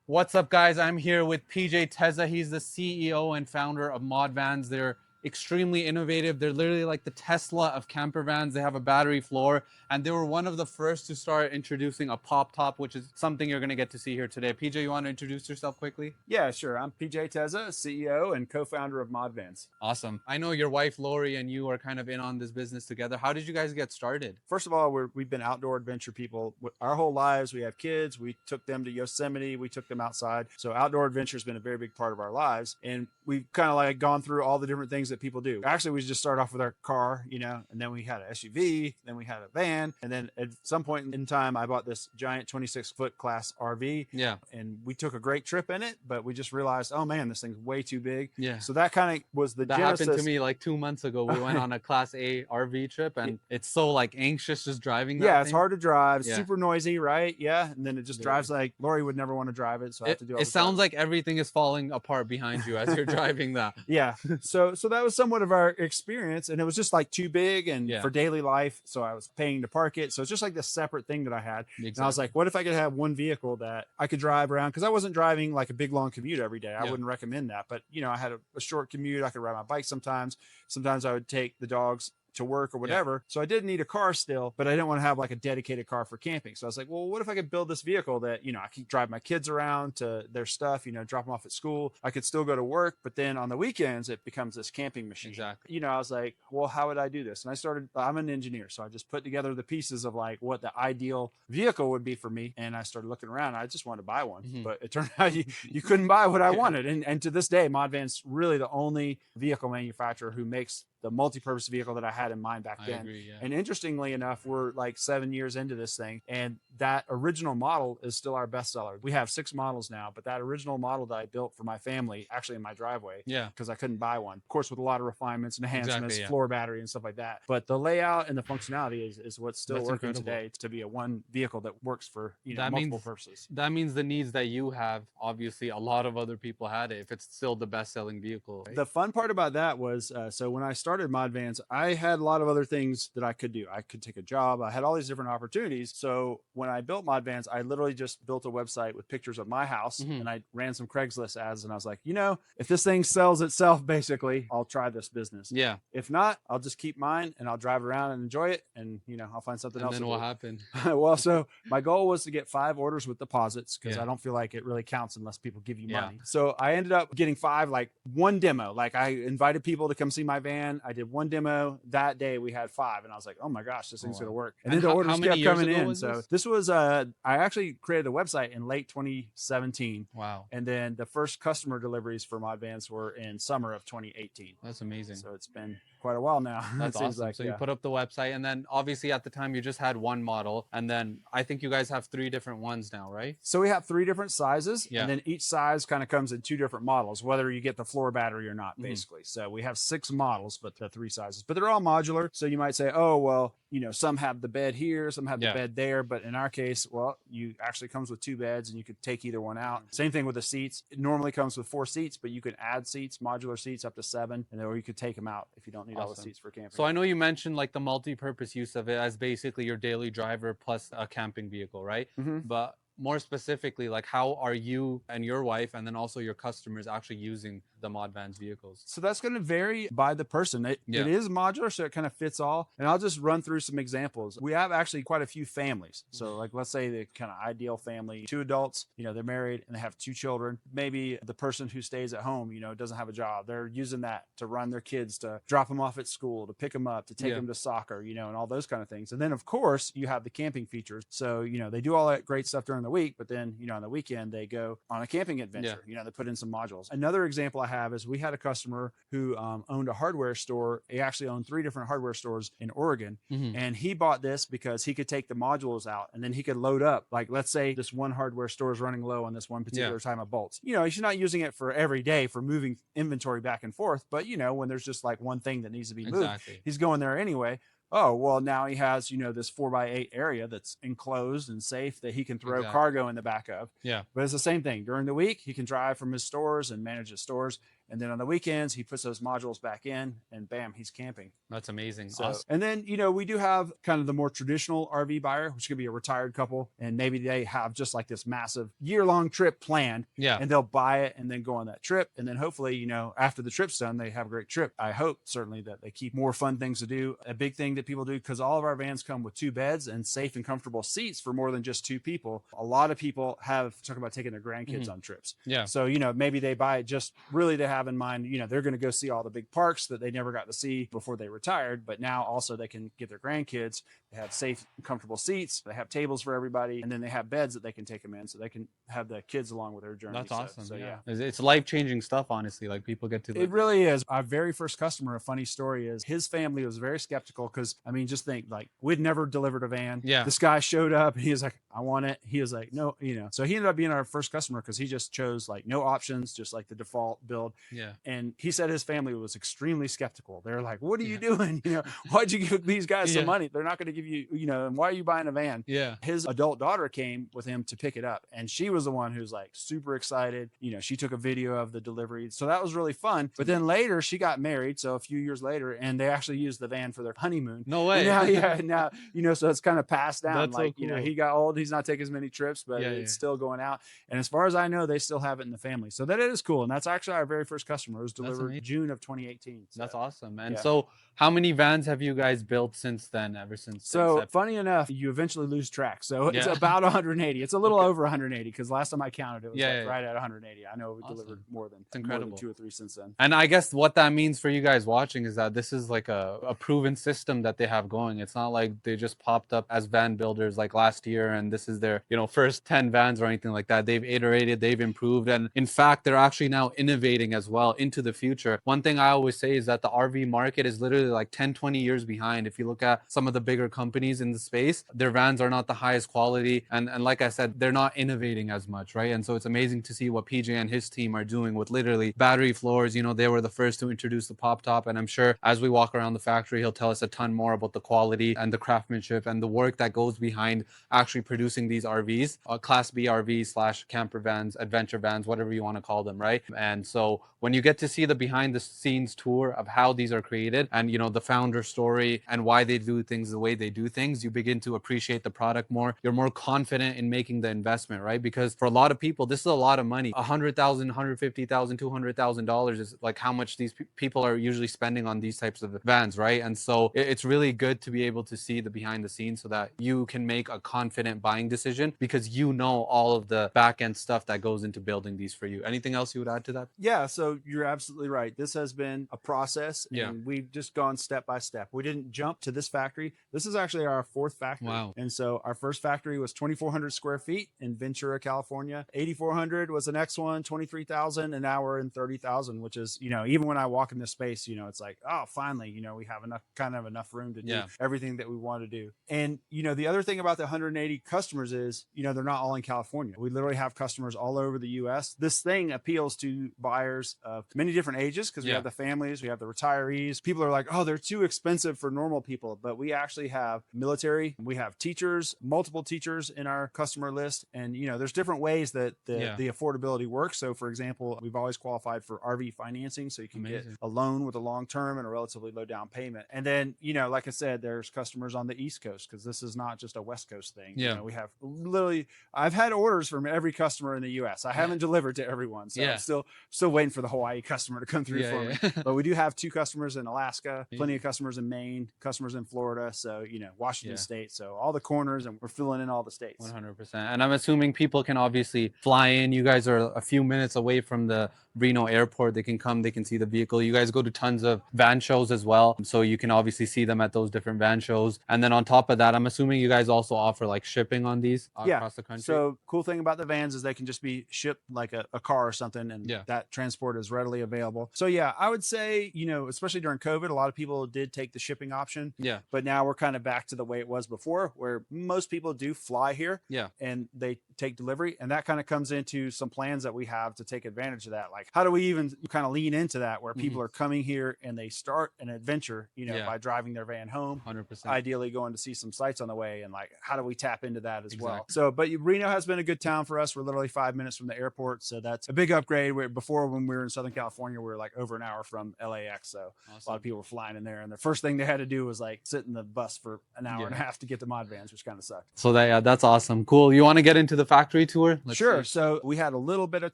What's up, guys? I'm here with PJ Teza. He's the CEO and founder of ModVans. They're extremely innovative. They're literally like the Tesla of camper vans. They have a battery floor, and they were one of the first to start introducing a pop top, which is something you're going to get to see here today. PJ, you want to introduce yourself quickly? Yeah, sure. I'm PJ Teza, CEO and co-founder of ModVans. Awesome. I know your wife Lori and you are kind of in on this business together. How did you guys get started? First of all, we've been outdoor adventure people our whole lives. We have kids. We took them to Yosemite. We took them outside. So outdoor adventure has been a very big part of our lives. And we've kind of like gone through all the different things that people do. Actually, we just started off with our car, and then we had an SUV, then we had a van. And then at some point in time, I bought this giant 26-foot class RV. Yeah. And we took a great trip in it, but we just realized, oh man, this thing's way too big. Yeah. So that kind of was the That genesis. happened to me like 2 months ago. We went on a Class A RV trip, and it's so like anxious just driving that Yeah, it's thing. hard to drive. Yeah. Super noisy, right? Yeah, and then it just drives like Lori would never want to drive it, so I have to do all It the sounds driving. like everything is falling apart behind you as you're driving that. Yeah. So that was somewhat of our experience, and it was just like too big and Yeah. for daily life. So I was paying to park it. So it's just like this separate thing that I had. Exactly. And I was like, what if I could have one vehicle that I could drive around? Because I wasn't driving like a big long commute every day. I Yeah. wouldn't recommend that. But I had a short commute. I could ride my bike sometimes. Sometimes I would take the dogs to work or whatever. So I did need a car still, but I didn't want to have like a dedicated car for camping. So I was like, well, what if I could build this vehicle that, I could drive my kids around to their stuff, drop them off at school. I could still go to work, but then on the weekends, it becomes this camping machine. Exactly. I was like, well, how would I do this? And I'm an engineer. So I just put together the pieces of like what the ideal vehicle would be for me. And I started looking around. I just wanted to buy one, but it turned out you couldn't buy what I wanted. And to this day, ModVan's really the only vehicle manufacturer who makes the multi-purpose vehicle that I had in mind back then. I agree, yeah. And interestingly enough, we're like 7 years into this thing, and that original model is still our bestseller. We have 6 models now, but that original model that I built for my family, actually in my driveway, because I couldn't buy one, of course, with a lot of refinements and enhancements, floor battery and stuff like that. But the layout and the functionality is what's still working today to be a one vehicle that works for multiple purposes. That means the needs that you have, obviously, a lot of other people had it. If it's still the best-selling vehicle, right? The fun part about that was, so when I started ModVans, I had a lot of other things that I could do. I could take a job. I had all these different opportunities. So when I built ModVans, I literally just built a website with pictures of my house, and I ran some Craigslist ads, and I was like, if this thing sells itself, basically, I'll try this business. Yeah. If not, I'll just keep mine and I'll drive around and enjoy it, and I'll find something else. And then what happened? Well, so my goal was to get 5 orders with deposits, because I don't feel like it really counts unless people give you money. So I ended up getting 5, like one demo. Like I invited people to come see my van. I did one demo that day. We had 5, and I was like, oh my gosh, this thing's gonna work. And then the orders kept coming in. So this was I actually created a website in late 2017. Wow. And then the first customer deliveries for ModVans were in summer of 2018. That's amazing. So it's been quite a while now. That's awesome. Like, so you put up the website, and then obviously at the time you just had one model, and then I think you guys have 3 different ones now, right? So we have 3 different sizes, Yeah. and then each size kind of comes in 2 different models, whether you get the floor battery or not, basically. So we have 6 models, but the 3 sizes, but they're all modular. So you might say, oh, well, some have the bed here, some have the bed there, but in our case, well, you actually comes with 2 beds, and you could take either one out. Same thing with the seats. It normally comes with 4 seats, but you can add seats, modular seats up to 7, and or you could take them out if you don't need all the seats for camping. So I know you mentioned like the multi-purpose use of it as basically your daily driver plus a camping vehicle, right? But more specifically, like how are you and your wife, and then also your customers, actually using the ModVans vehicles? So that's going to vary by the person. It is modular, so it kind of fits all. And I'll just run through some examples. We have actually quite a few families. So like, let's say the kind of ideal family, 2 adults, they're married and they have 2 children. Maybe the person who stays at home, doesn't have a job. They're using that to run their kids, to drop them off at school, to pick them up, to take them to soccer, and all those kind of things. And then of course you have the camping features. So, they do all that great stuff during the week, but then, on the weekend they go on a camping adventure. They put in some modules. Another example I have is we had a customer who owned a hardware store. He actually owned 3 different hardware stores in Oregon. And he bought this because he could take the modules out, and then he could load up. Like, let's say this one hardware store is running low on this one particular time of bolts. He's not using it for every day for moving inventory back and forth, but when there's just like one thing that needs to be moved, he's going there anyway. Oh, well, now he has, this 4x8 area that's enclosed and safe that he can throw cargo in the back of. Yeah. But it's the same thing. During the week, he can drive from his stores and manage his stores. And then on the weekends, he puts those modules back in and bam, he's camping. That's amazing. So, Awesome. and then, you know, we do have kind of the more traditional RV buyer, which could be a retired couple. And maybe they have just like this massive year-long trip planned. Yeah. And they'll buy it and then go on that trip. And then hopefully, you know, after the trip's done, they have a great trip. I hope certainly that they keep more fun things to do. A big thing that people do, because all of our vans come with 2 beds and safe and comfortable seats for more than just 2 people. A lot of people have talked about taking their grandkids on trips. Yeah. So, you know, maybe they buy it just really to have in mind, you know, they're going to go see all the big parks that they never got to see before they retired. But now also they can get their grandkids. They have safe, comfortable seats. They have tables for everybody. And then they have beds that they can take them in so they can have the kids along with their journey. That's awesome. So yeah. It's life-changing stuff, honestly. Like people get to It really is. Our very first customer, a funny story is his family was very skeptical because, I mean, just think like we'd never delivered a van. Yeah. This guy showed up and he was like, I want it. He was like, no, you know. So he ended up being our first customer because he just chose like no options, just like the default build. Yeah. And he said his family was extremely skeptical. They're like, what are you doing? You know, why'd you give these guys some money? They're not going to give you, you know, and why are you buying a van? Yeah. His adult daughter came with him to pick it up. And she was the one who's like super excited. You know, she took a video of the delivery. So that was really fun. But then later she got married. So a few years later, and they actually used the van for their honeymoon. No way. And now, you know, so it's kind of passed down. That's like, so you know, cool. he got old. He's not taking as many trips, but it's still going out. And as far as I know, they still have it in the family. So that is cool. And that's actually our very first customer. It was delivered June of 2018. So. That's awesome. And so how many vans have you guys built since then, ever since? So funny enough, you eventually lose track. So it's about 180. It's a little over 180 because last time I counted, it was right at 180. I know we delivered more than 2 or 3 since then. And I guess what that means for you guys watching is that this is like a proven system that they have going. It's not like they just popped up as van builders like last year and this is their, you know, first 10 vans or anything like that. They've iterated, they've improved. And in fact, they're actually now innovating as well into the future. One thing I always say is that the RV market is literally like 10, 20 years behind. If you look at some of the bigger companies in the space, their vans are not the highest quality. And like I said, they're not innovating as much, right? And so it's amazing to see what PJ and his team are doing with literally battery floors. You know, they were the first to introduce the pop top. And I'm sure as we walk around the factory, he'll tell us a ton more about the quality and the craftsmanship and the work that goes behind actually producing these RVs, Class B RVs / camper vans, adventure vans, whatever you want to call them, right? And so when you get to see the behind the scenes tour of how these are created and, you know, the founder story and why they do things the way they do things, you begin to appreciate the product more. You're more confident in making the investment, right? Because for a lot of people, this is a lot of money. $100,000, $150,000, $200,000 is like how much these people are usually spending on these types of vans, right? And so it's really good to be able to see the behind the scenes so that you can make a confident buying decision because you know all of the back end stuff that goes into building these for you. Anything else you would add to that? Yeah, so you're absolutely right. This has been a process and we've just gone step by step. We didn't jump to this factory. This is actually our 4th factory. Wow. And so our first factory was 2,400 square feet in Ventura, California. 8,400 was the next one, 23,000, and now we're in 30,000, which is, you know, even when I walk in this space, you know, it's like, oh, finally, you know, we have enough room to do everything that we want to do. And, you know, the other thing about the 180 customers is, you know, they're not all in California. We literally have customers all over the US. This thing appeals to buyers of many different ages because we have the families, we have the retirees. People are like, oh, they're too expensive for normal people. But we actually have military, we have teachers, multiple teachers in our customer list. And, you know, there's different ways that the affordability works. So for example, we've always qualified for RV financing. So you can get a loan with a long term and a relatively low down payment. And then, you know, like I said, there's customers on the East Coast because this is not just a West Coast thing. You know, we have literally, I've had orders from every customer in the US. I haven't delivered to everyone. So I'm still waiting for the Hawaii customer to come through for me. But we do have 2 customers in Alaska, plenty of customers in Maine, customers in Florida. So, you know, Washington State. So all the corners and we're filling in all the states. 100%. And I'm assuming people can obviously fly in. You guys are a few minutes away from the Reno airport. They can come, they can see the vehicle. You guys go to tons of van shows as well. So you can obviously see them at those different van shows. And then on top of that, I'm assuming you guys also offer like shipping on these across the country. So cool thing about the vans is they can just be shipped like a car or something. And that transport is readily available. So yeah, I would say, you know, especially during COVID, a lot of people did take the shipping option. Yeah. But now we're kind of back to the way it was before, where most people do fly here. Yeah. And they take delivery. And that kind of comes into some plans that we have to take advantage of that. Like like, how do we even kind of lean into that where people are coming here and they start an adventure, you know, by driving their van home, 100%. ideally going to see some sights on the way, and like, how do we tap into that as well? So, but Reno has been a good town for us. We're literally 5 minutes from the airport, so that's a big upgrade. Before, when we were in Southern California, we were like over an hour from LAX, so a lot of people were flying in there, and the first thing they had to do was like sit in the bus for an hour and a half to get to ModVans, which kind of sucked. So that's awesome. Cool. You want to get into the factory tour? Sure. So we had a little bit of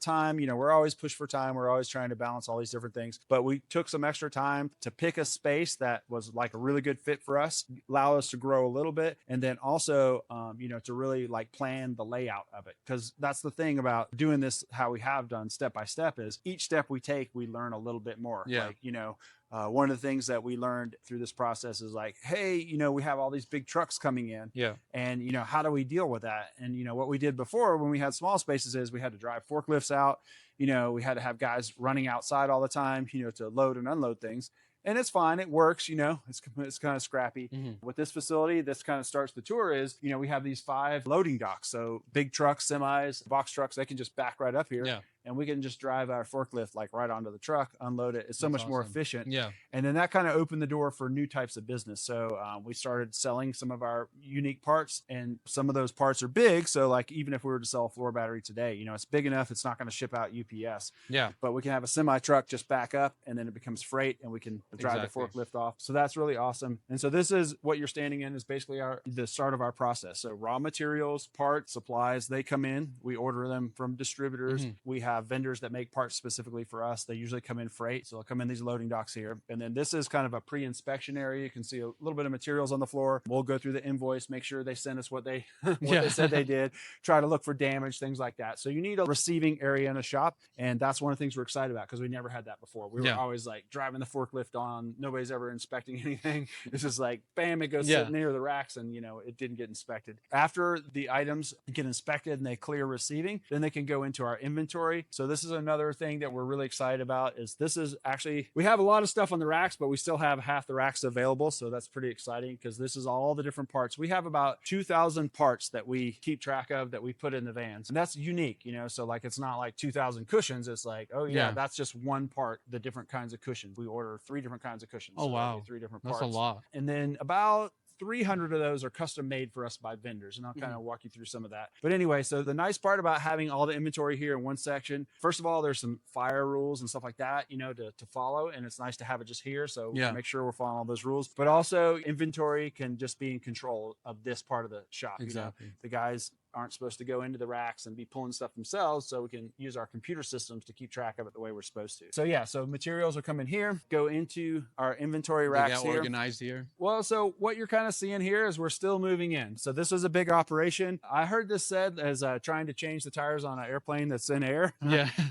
time. You know, we're always pushed for time. We're always trying to balance all these different things, but we took some extra time to pick a space that was like a really good fit for us, allow us to grow a little bit, and then also, you know, to really like plan the layout of it. Because that's the thing about doing this, how we have done step by step, is each step we take, we learn a little bit more. Like, you know, one of the things that we learned through this process is like, hey, you know, we have all these big trucks coming in. And, you know, how do we deal with that? And, you know, what we did before when we had small spaces is we had to drive forklifts out. You know, we had to have guys running outside all the time, you know, to load and unload things. And it's fine. It works, you know, it's kind of scrappy. With this facility, this kind of starts the tour is, you know, we have these 5 loading docks. So big trucks, semis, box trucks, they can just back right up here. And we can just drive our forklift like right onto the truck, unload it. It's so much more efficient. And then that kind of opened the door for new types of business. So we started selling some of our unique parts, and some of those parts are big. So like, even if we were to sell a floor battery today, you know, it's big enough, it's not going to ship out UPS. But we can have a semi truck just back up, and then it becomes freight, and we can drive the forklift off. So that's really awesome. And so this is what you're standing in, is basically the start of our process. So raw materials, parts, supplies, they come in, we order them from distributors. We have vendors that make parts specifically for us. They usually come in freight, so they'll come in these loading docks here. And then this is kind of a pre-inspection area. You can see a little bit of materials on the floor. We'll go through the invoice, make sure they send us what they they said they did, try to look for damage, things like that. So you need a receiving area in a shop, and that's one of the things we're excited about, because we never had that before. We were always like driving the forklift on, nobody's ever inspecting anything. It's just like, bam, it goes sitting near the racks, and you know, it didn't get inspected. After the items get inspected and they clear receiving, then they can go into our inventory. So this is another thing that we're really excited about, is this is actually, we have a lot of stuff on the racks, but we still have half the racks available. So that's pretty exciting, because this is all the different parts. We have about 2,000 parts that we keep track of, that we put in the vans, and that's unique, you know. So like, it's not like 2,000 cushions. It's like, oh yeah, that's just one part, the different kinds of cushions. We order 3 different kinds of cushions. Oh, wow. 3 different parts. That's a lot. And then about 300 of those are custom made for us by vendors, and I'll kind of walk you through some of that. But anyway, so the nice part about having all the inventory here in one section, first of all, there's some fire rules and stuff like that, you know, to follow, and it's nice to have it just here, so we can make sure we're following all those rules. But also, inventory can just be in control of this part of the shop. Exactly. You know, the guys aren't supposed to go into the racks and be pulling stuff themselves, so we can use our computer systems to keep track of it the way we're supposed to. So yeah, so materials will come in here, go into our inventory racks here. Organized here. Well, so what you're kind of seeing here is we're still moving in. So this is a big operation. I heard this said as trying to change the tires on an airplane that's in air.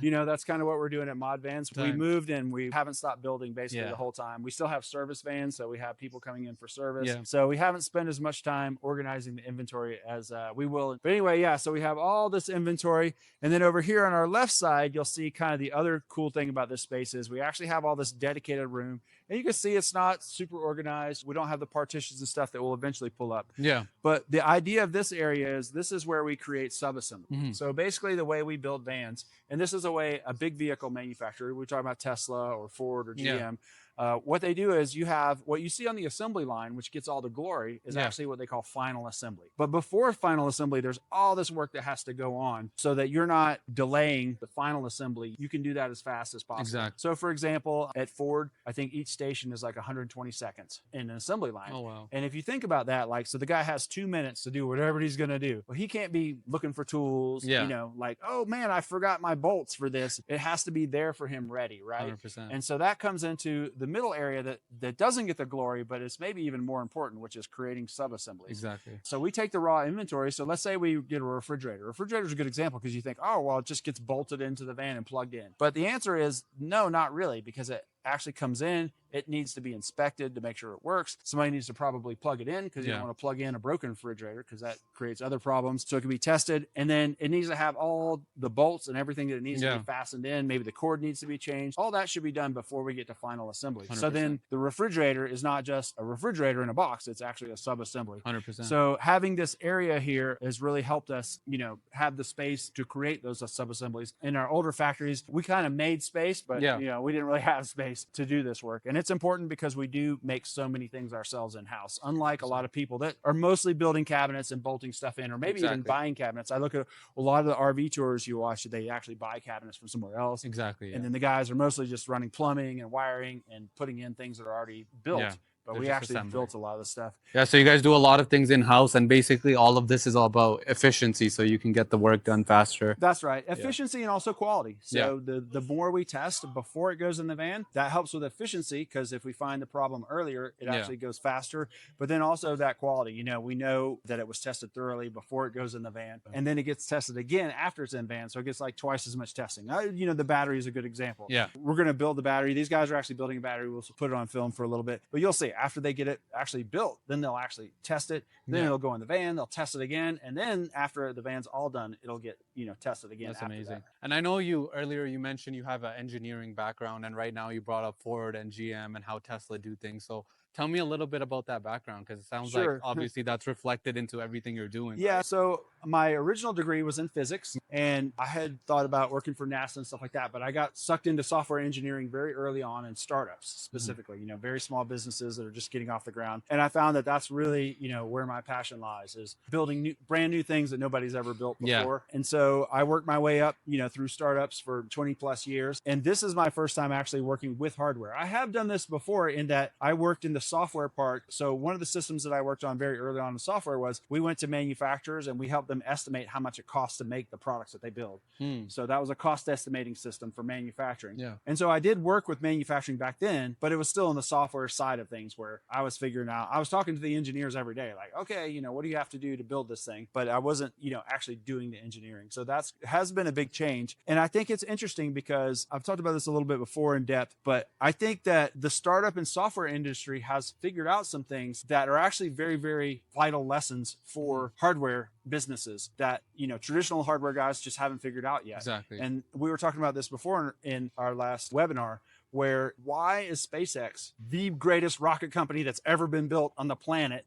You know, that's kind of what we're doing at ModVans. We moved, and we haven't stopped building basically the whole time. We still have service vans, so we have people coming in for service. So we haven't spent as much time organizing the inventory as we will. But anyway, yeah, so we have all this inventory. And then over here on our left side, you'll see kind of the other cool thing about this space is we actually have all this dedicated room. And you can see it's not super organized. We don't have the partitions and stuff that will eventually pull up. But the idea of this area is this is where we create subassembly. So basically the way we build vans, and this is a big vehicle manufacturer. We're talking about Tesla or Ford or GM. What they do is you have what you see on the assembly line, which gets all the glory, is actually what they call final assembly. But before final assembly, there's all this work that has to go on so that you're not delaying the final assembly. You can do that as fast as possible. So for example, at Ford, I think each station is like 120 seconds in an assembly line. Oh, wow. And if you think about that, like, so the guy has 2 minutes to do whatever he's going to do. Well, he can't be looking for tools, you know, like, oh man, I forgot my bolts for this. It has to be there for him ready, right? 100%. And so that comes into the middle area that doesn't get the glory, but it's maybe even more important, which is creating sub-assemblies. Exactly. So we take the raw inventory. So let's say we get a refrigerator. Refrigerator is a good example, because you think, oh, well, it just gets bolted into the van and plugged in. But the answer is no, not really, because actually comes in, it needs to be inspected to make sure it works. Somebody needs to probably plug it in because you don't want to plug in a broken refrigerator because that creates other problems. So it can be tested. And then it needs to have all the bolts and everything that it needs to be fastened in. Maybe the cord needs to be changed. All that should be done before we get to final assembly. 100%. So then the refrigerator is not just a refrigerator in a box. It's actually a sub-assembly. 100%. So having this area here has really helped us, have the space to create those sub-assemblies. In our older factories, we kind of made space, but we didn't really have space to do this work. And it's important because we do make so many things ourselves in-house. Unlike a lot of people that are mostly building cabinets and bolting stuff in, or maybe even buying cabinets. I look at a lot of the RV tours you watch, they actually buy cabinets from somewhere else. Exactly. And then the guys are mostly just running plumbing and wiring and putting in things that are already built. Yeah. But we actually built a lot of the stuff. Yeah, so you guys do a lot of things in-house, and basically all of this is all about efficiency, so you can get the work done faster. That's right. Efficiency and also quality. So the more we test before it goes in the van, that helps with efficiency, because if we find the problem earlier, it actually goes faster. But then also that quality, we know that it was tested thoroughly before it goes in the van, and then it gets tested again after it's in van. So it gets like twice as much testing. The battery is a good example. Yeah. We're going to build the battery. These guys are actually building a battery. We'll put it on film for a little bit, but you'll see after they get it actually built, then they'll actually test it. Then it'll go in the van, they'll test it again. And then after the van's all done, it'll get, tested again. That's amazing. And I know earlier you mentioned you have an engineering background, and right now you brought up Ford and GM and how Tesla do things. So tell me a little bit about that background, because it sounds like obviously that's reflected into everything you're doing. Yeah. So my original degree was in physics, and I had thought about working for NASA and stuff like that, but I got sucked into software engineering very early on in startups specifically, very small businesses that are just getting off the ground. And I found that that's really, where my passion lies, is building brand new things that nobody's ever built before. And so I worked my way up, through startups for 20 plus years. And this is my first time actually working with hardware. I have done this before in that I worked in the software part. So one of the systems that I worked on very early on in software was we went to manufacturers and we helped them estimate how much it costs to make the products that they build. So that was a cost estimating system for manufacturing. And so I did work with manufacturing back then, but it was still in the software side of things where I was figuring out, I was talking to the engineers every day, like, okay, what do you have to do to build this thing? But I wasn't, actually doing the engineering. So has been a big change. And I think it's interesting because I've talked about this a little bit before in depth, but I think that the startup and software industry has figured out some things that are actually very, very vital lessons for hardware businesses that, traditional hardware guys just haven't figured out yet. Exactly. And we were talking about this before in our last webinar, where why is SpaceX the greatest rocket company that's ever been built on the planet?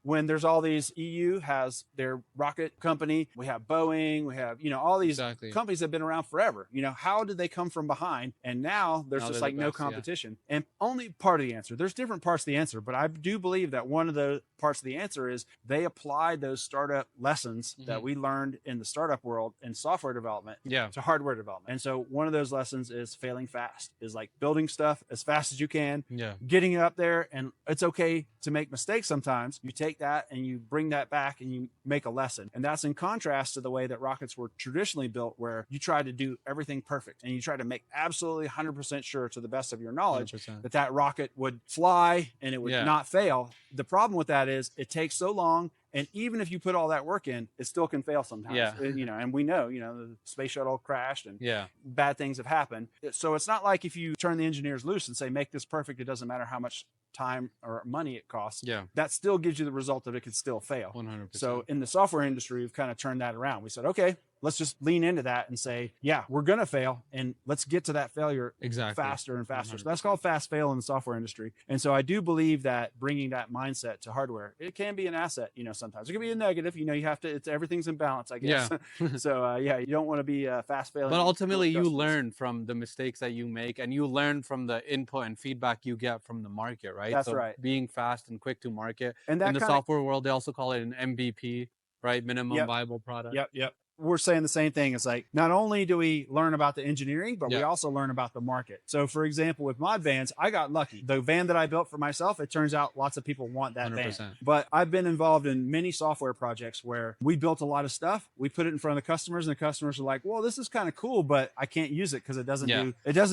When there's all these, EU has their rocket company, we have Boeing, we have, all these companies that have been around forever. How did they come from behind? And now there's just like no competition. And only part of the answer, there's different parts of the answer, but I do believe that one of the parts of the answer is they applied those startup lessons that we learned in the startup world in software development to hardware development. And so one of those lessons is failing fast, is like building stuff as fast as you can, getting it up there. And it's okay to make mistakes sometimes. You take that and you bring that back and you make a lesson. And that's in contrast to the way that rockets were traditionally built, where you try to do everything perfect and you try to make absolutely 100% sure to the best of your knowledge 100%. that rocket would fly and it would not fail. The problem with that is it takes so long. And even if you put all that work in, it still can fail sometimes. And we know, the space shuttle crashed and bad things have happened. So it's not like if you turn the engineers loose and say, make this perfect, it doesn't matter how much time or money it costs. That still gives you the result that it could still fail. 100%. So in the software industry, we've kind of turned that around. We said, okay, let's just lean into that and say, we're going to fail, and let's get to that failure faster and faster. 100%. So that's called fast fail in the software industry. And so I do believe that bringing that mindset to hardware, it can be an asset, sometimes it can be a negative, you have to, everything's in balance, I guess. So you don't want to be fast failing. But ultimately you learn from the mistakes that you make, and you learn from the input and feedback you get from the market, right? That's right. Being fast and quick to market. And in the software world, they also call it an MVP, right? Minimum viable product. Yep. We're saying the same thing. It's like, not only do we learn about the engineering, but we also learn about the market. So for example, with ModVans, I got lucky. The van that I built for myself, it turns out lots of people want that 100%. Van. But I've been involved in many software projects where we built a lot of stuff. We put it in front of the customers, and the customers are like, well, this is kind of cool, but I can't use it because it doesn't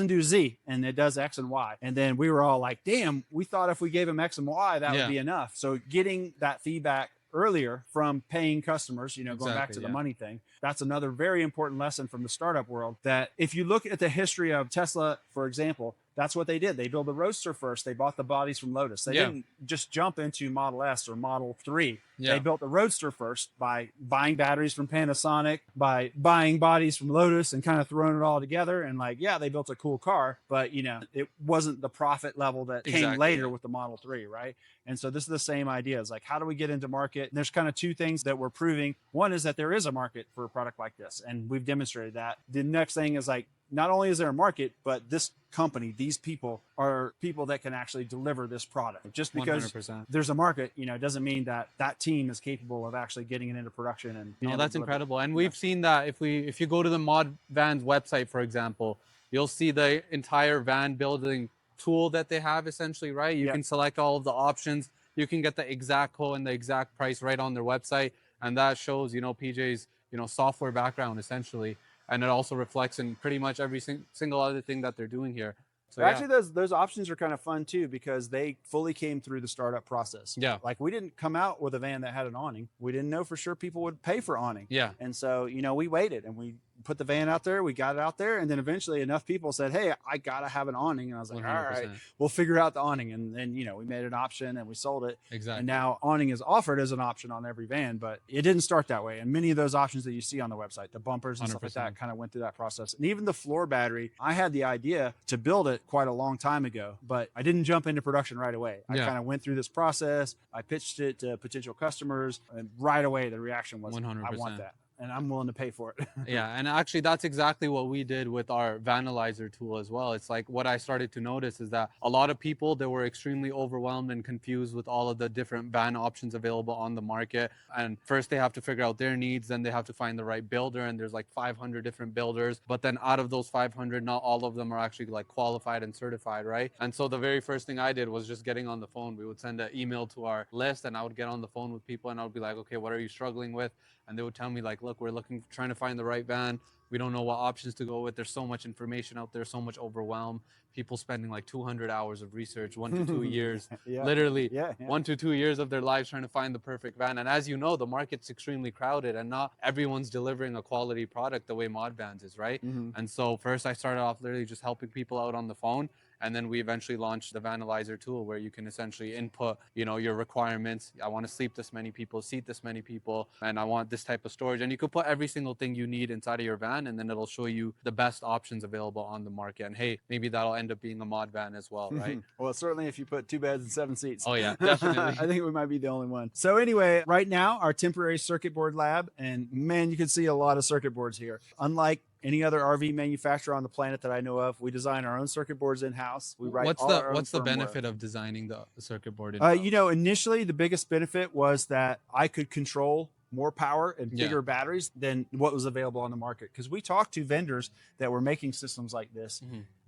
do Z, and it does X and Y. And then we were all like, damn, we thought if we gave them X and Y, that would be enough. So getting that feedback earlier from paying customers, going back to the money thing. That's another very important lesson from the startup world, that if you look at the history of Tesla, for example, that's what they did. They built the Roadster first. They bought the bodies from Lotus. They didn't just jump into Model S or Model 3. They built the Roadster first by buying batteries from Panasonic, by buying bodies from Lotus, and kind of throwing it all together. And like, yeah, they built a cool car, but you know, it wasn't the profit level that came later with the Model 3, right? And so this is the same idea. It's like, how do we get into market? And there's kind of two things that we're proving. One is that there is a market for a product like this, and we've demonstrated that. The next thing is like, not only is there a market, but this company, these people are people that can actually deliver this product. Just because 100%. There's a market, you know, doesn't mean that that team is capable of actually getting it into production. And no, that's incredible. And we've seen that if you go to the ModVans website, for example, you'll see the entire van building tool that they have essentially, right? You can select all of the options. You can get the exact code and the exact price right on their website. And that shows, you know, PJ's, you know, software background essentially. And it also reflects in pretty much every single other thing that they're doing here. So actually, those options are kind of fun too, because they fully came through the startup process. Yeah. Like we didn't come out with a van that had an awning. We didn't know for sure people would pay for awning. Yeah. And so, you know, we waited and we put the van out there, we got it out there. And then eventually enough people said, hey, I got to have an awning. And I was like, 100%. All right, we'll figure out the awning. And then, you know, we made an option and we sold it. Exactly. And now awning is offered as an option on every van, but it didn't start that way. And many of those options that you see on the website, the bumpers and 100%. stuff like that, kind of went through that process. And even the floor battery, I had the idea to build it quite a long time ago, but I didn't jump into production right away. I kind of went through this process. I pitched it to potential customers, and right away the reaction was, 100%. I want that. And I'm willing to pay for it. Yeah, and actually that's exactly what we did with our Vanalyzer tool as well. It's like what I started to notice is that a lot of people, they were extremely overwhelmed and confused with all of the different van options available on the market. And first they have to figure out their needs, then they have to find the right builder, and there's like 500 different builders. But then out of those 500, not all of them are actually like qualified and certified, right? And so the very first thing I did was just getting on the phone. We would send an email to our list, and I would get on the phone with people and I would be like, okay, what are you struggling with? And they would tell me like, look, we're trying to find the right van. We don't know what options to go with. There's so much information out there, so much overwhelm. People spending like 200 hours of research, 1 to 2 years, literally 1 to 2 years of their lives trying to find the perfect van. And as you know, the market's extremely crowded and not everyone's delivering a quality product the way ModVans is, right? And so first I started off literally just helping people out on the phone. And then we eventually launched the Vanalyzer tool, where you can essentially input, you know, your requirements. I want to sleep this many people, seat this many people, and I want this type of storage. And you could put every single thing you need inside of your van, and then it'll show you the best options available on the market. And hey, maybe that'll end up being a mod van as well, right? Well, certainly if you put 2 beds and 7 seats. Oh yeah, definitely. I think we might be the only one. So anyway, right now, our temporary circuit board lab, and man, you can see a lot of circuit boards here. Unlike any other RV manufacturer on the planet that I know of, we design our own circuit boards in-house. We write what's the benefit of designing the circuit board in-house? You know, initially the biggest benefit was that I could control more power and bigger batteries than what was available on the market. Because we talked to vendors that were making systems like this.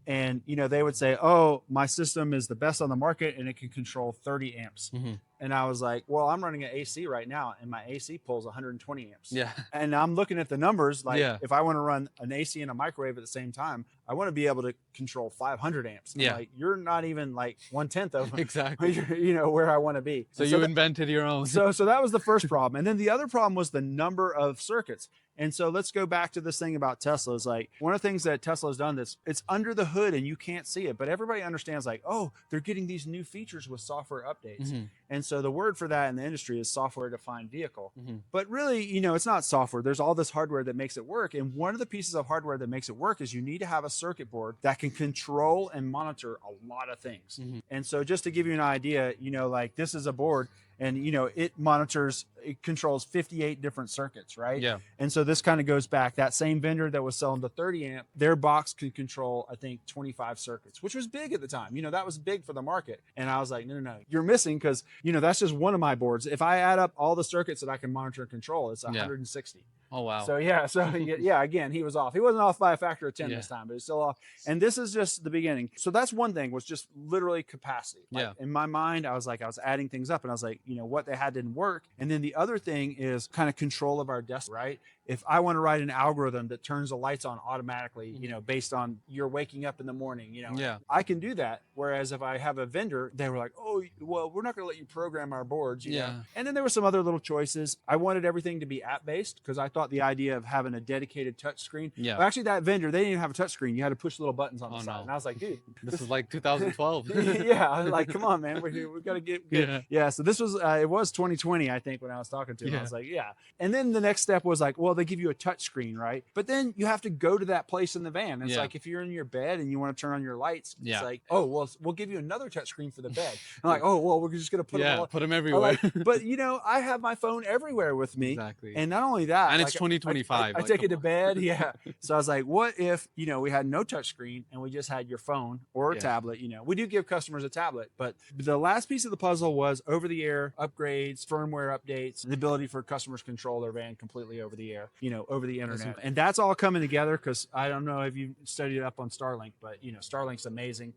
And, you know, they would say, oh, my system is the best on the market and it can control 30 amps. And I was like, well, I'm running an AC right now and my AC pulls 120 amps. Yeah. And I'm looking at the numbers, like if I want to run an AC and a microwave at the same time, I want to be able to control 500 amps. I'm like, you're not even like 1/10 of exactly, you know, where I want to be. So you invented your own. So that was the first problem. And then the other problem was the number of circuits. And so let's go back to this thing about Tesla. Is like one of the things that Tesla has done that's it's under the hood and you can't see it, but everybody understands like, oh, they're getting these new features with software updates. And so the word for that in the industry is software defined vehicle. But really, you know, it's not software. There's all this hardware that makes it work. And one of the pieces of hardware that makes it work is you need to have a circuit board that can control and monitor a lot of things. And so just to give you an idea, you know, like this is a board and, you know, it controls 58 different circuits, right? Yeah. And so this kind of goes back. That same vendor that was selling the 30 amp, their box could control, I think, 25 circuits, which was big at the time. You know, that was big for the market. And I was like, no, you're missing because, you know, that's just one of my boards. If I add up all the circuits that I can monitor and control, it's 160. Oh, wow. So, again, he was off. He wasn't off by a factor of 10 this time, but he's still off. And this is just the beginning. So that's one thing, was just literally capacity. Like, in my mind, I was adding things up and I was like, you know, what they had didn't work. And then the other thing is kind of control of our desk, right? if I want to write an algorithm that turns the lights on automatically, you know, based on you're waking up in the morning, you know, I can do that. Whereas if I have a vendor, they were like, oh, well, we're not going to let you program our boards, you know? And then there were some other little choices. I wanted everything to be app based because I thought the idea of having a dedicated touch screen. Well, actually, that vendor, they didn't even have a touch screen. You had to push little buttons on the side. And I was like, dude, this is like 2012. I was like, come on, man, we've got to get so this was it was 2020, I think, when I was talking to him. I was like, and then the next step was like, well, they give you a touch screen, right? But then you have to go to that place in the van. And it's like, if you're in your bed and you want to turn on your lights, it's like, oh, well, we'll give you another touch screen for the bed. I'm like, oh, well, we're just gonna put them everywhere. Like, but you know, I have my phone everywhere with me. And not only that, and it's 2025. I take it to bed. So I was like, what if, you know, we had no touch screen and we just had your phone or a tablet? You know, we do give customers a tablet, but the last piece of the puzzle was over the air upgrades, firmware updates, the ability for customers to control their van completely over the air, you know, over the internet. And that's all coming together because I don't know if you studied up on Starlink, but you know, Starlink's amazing.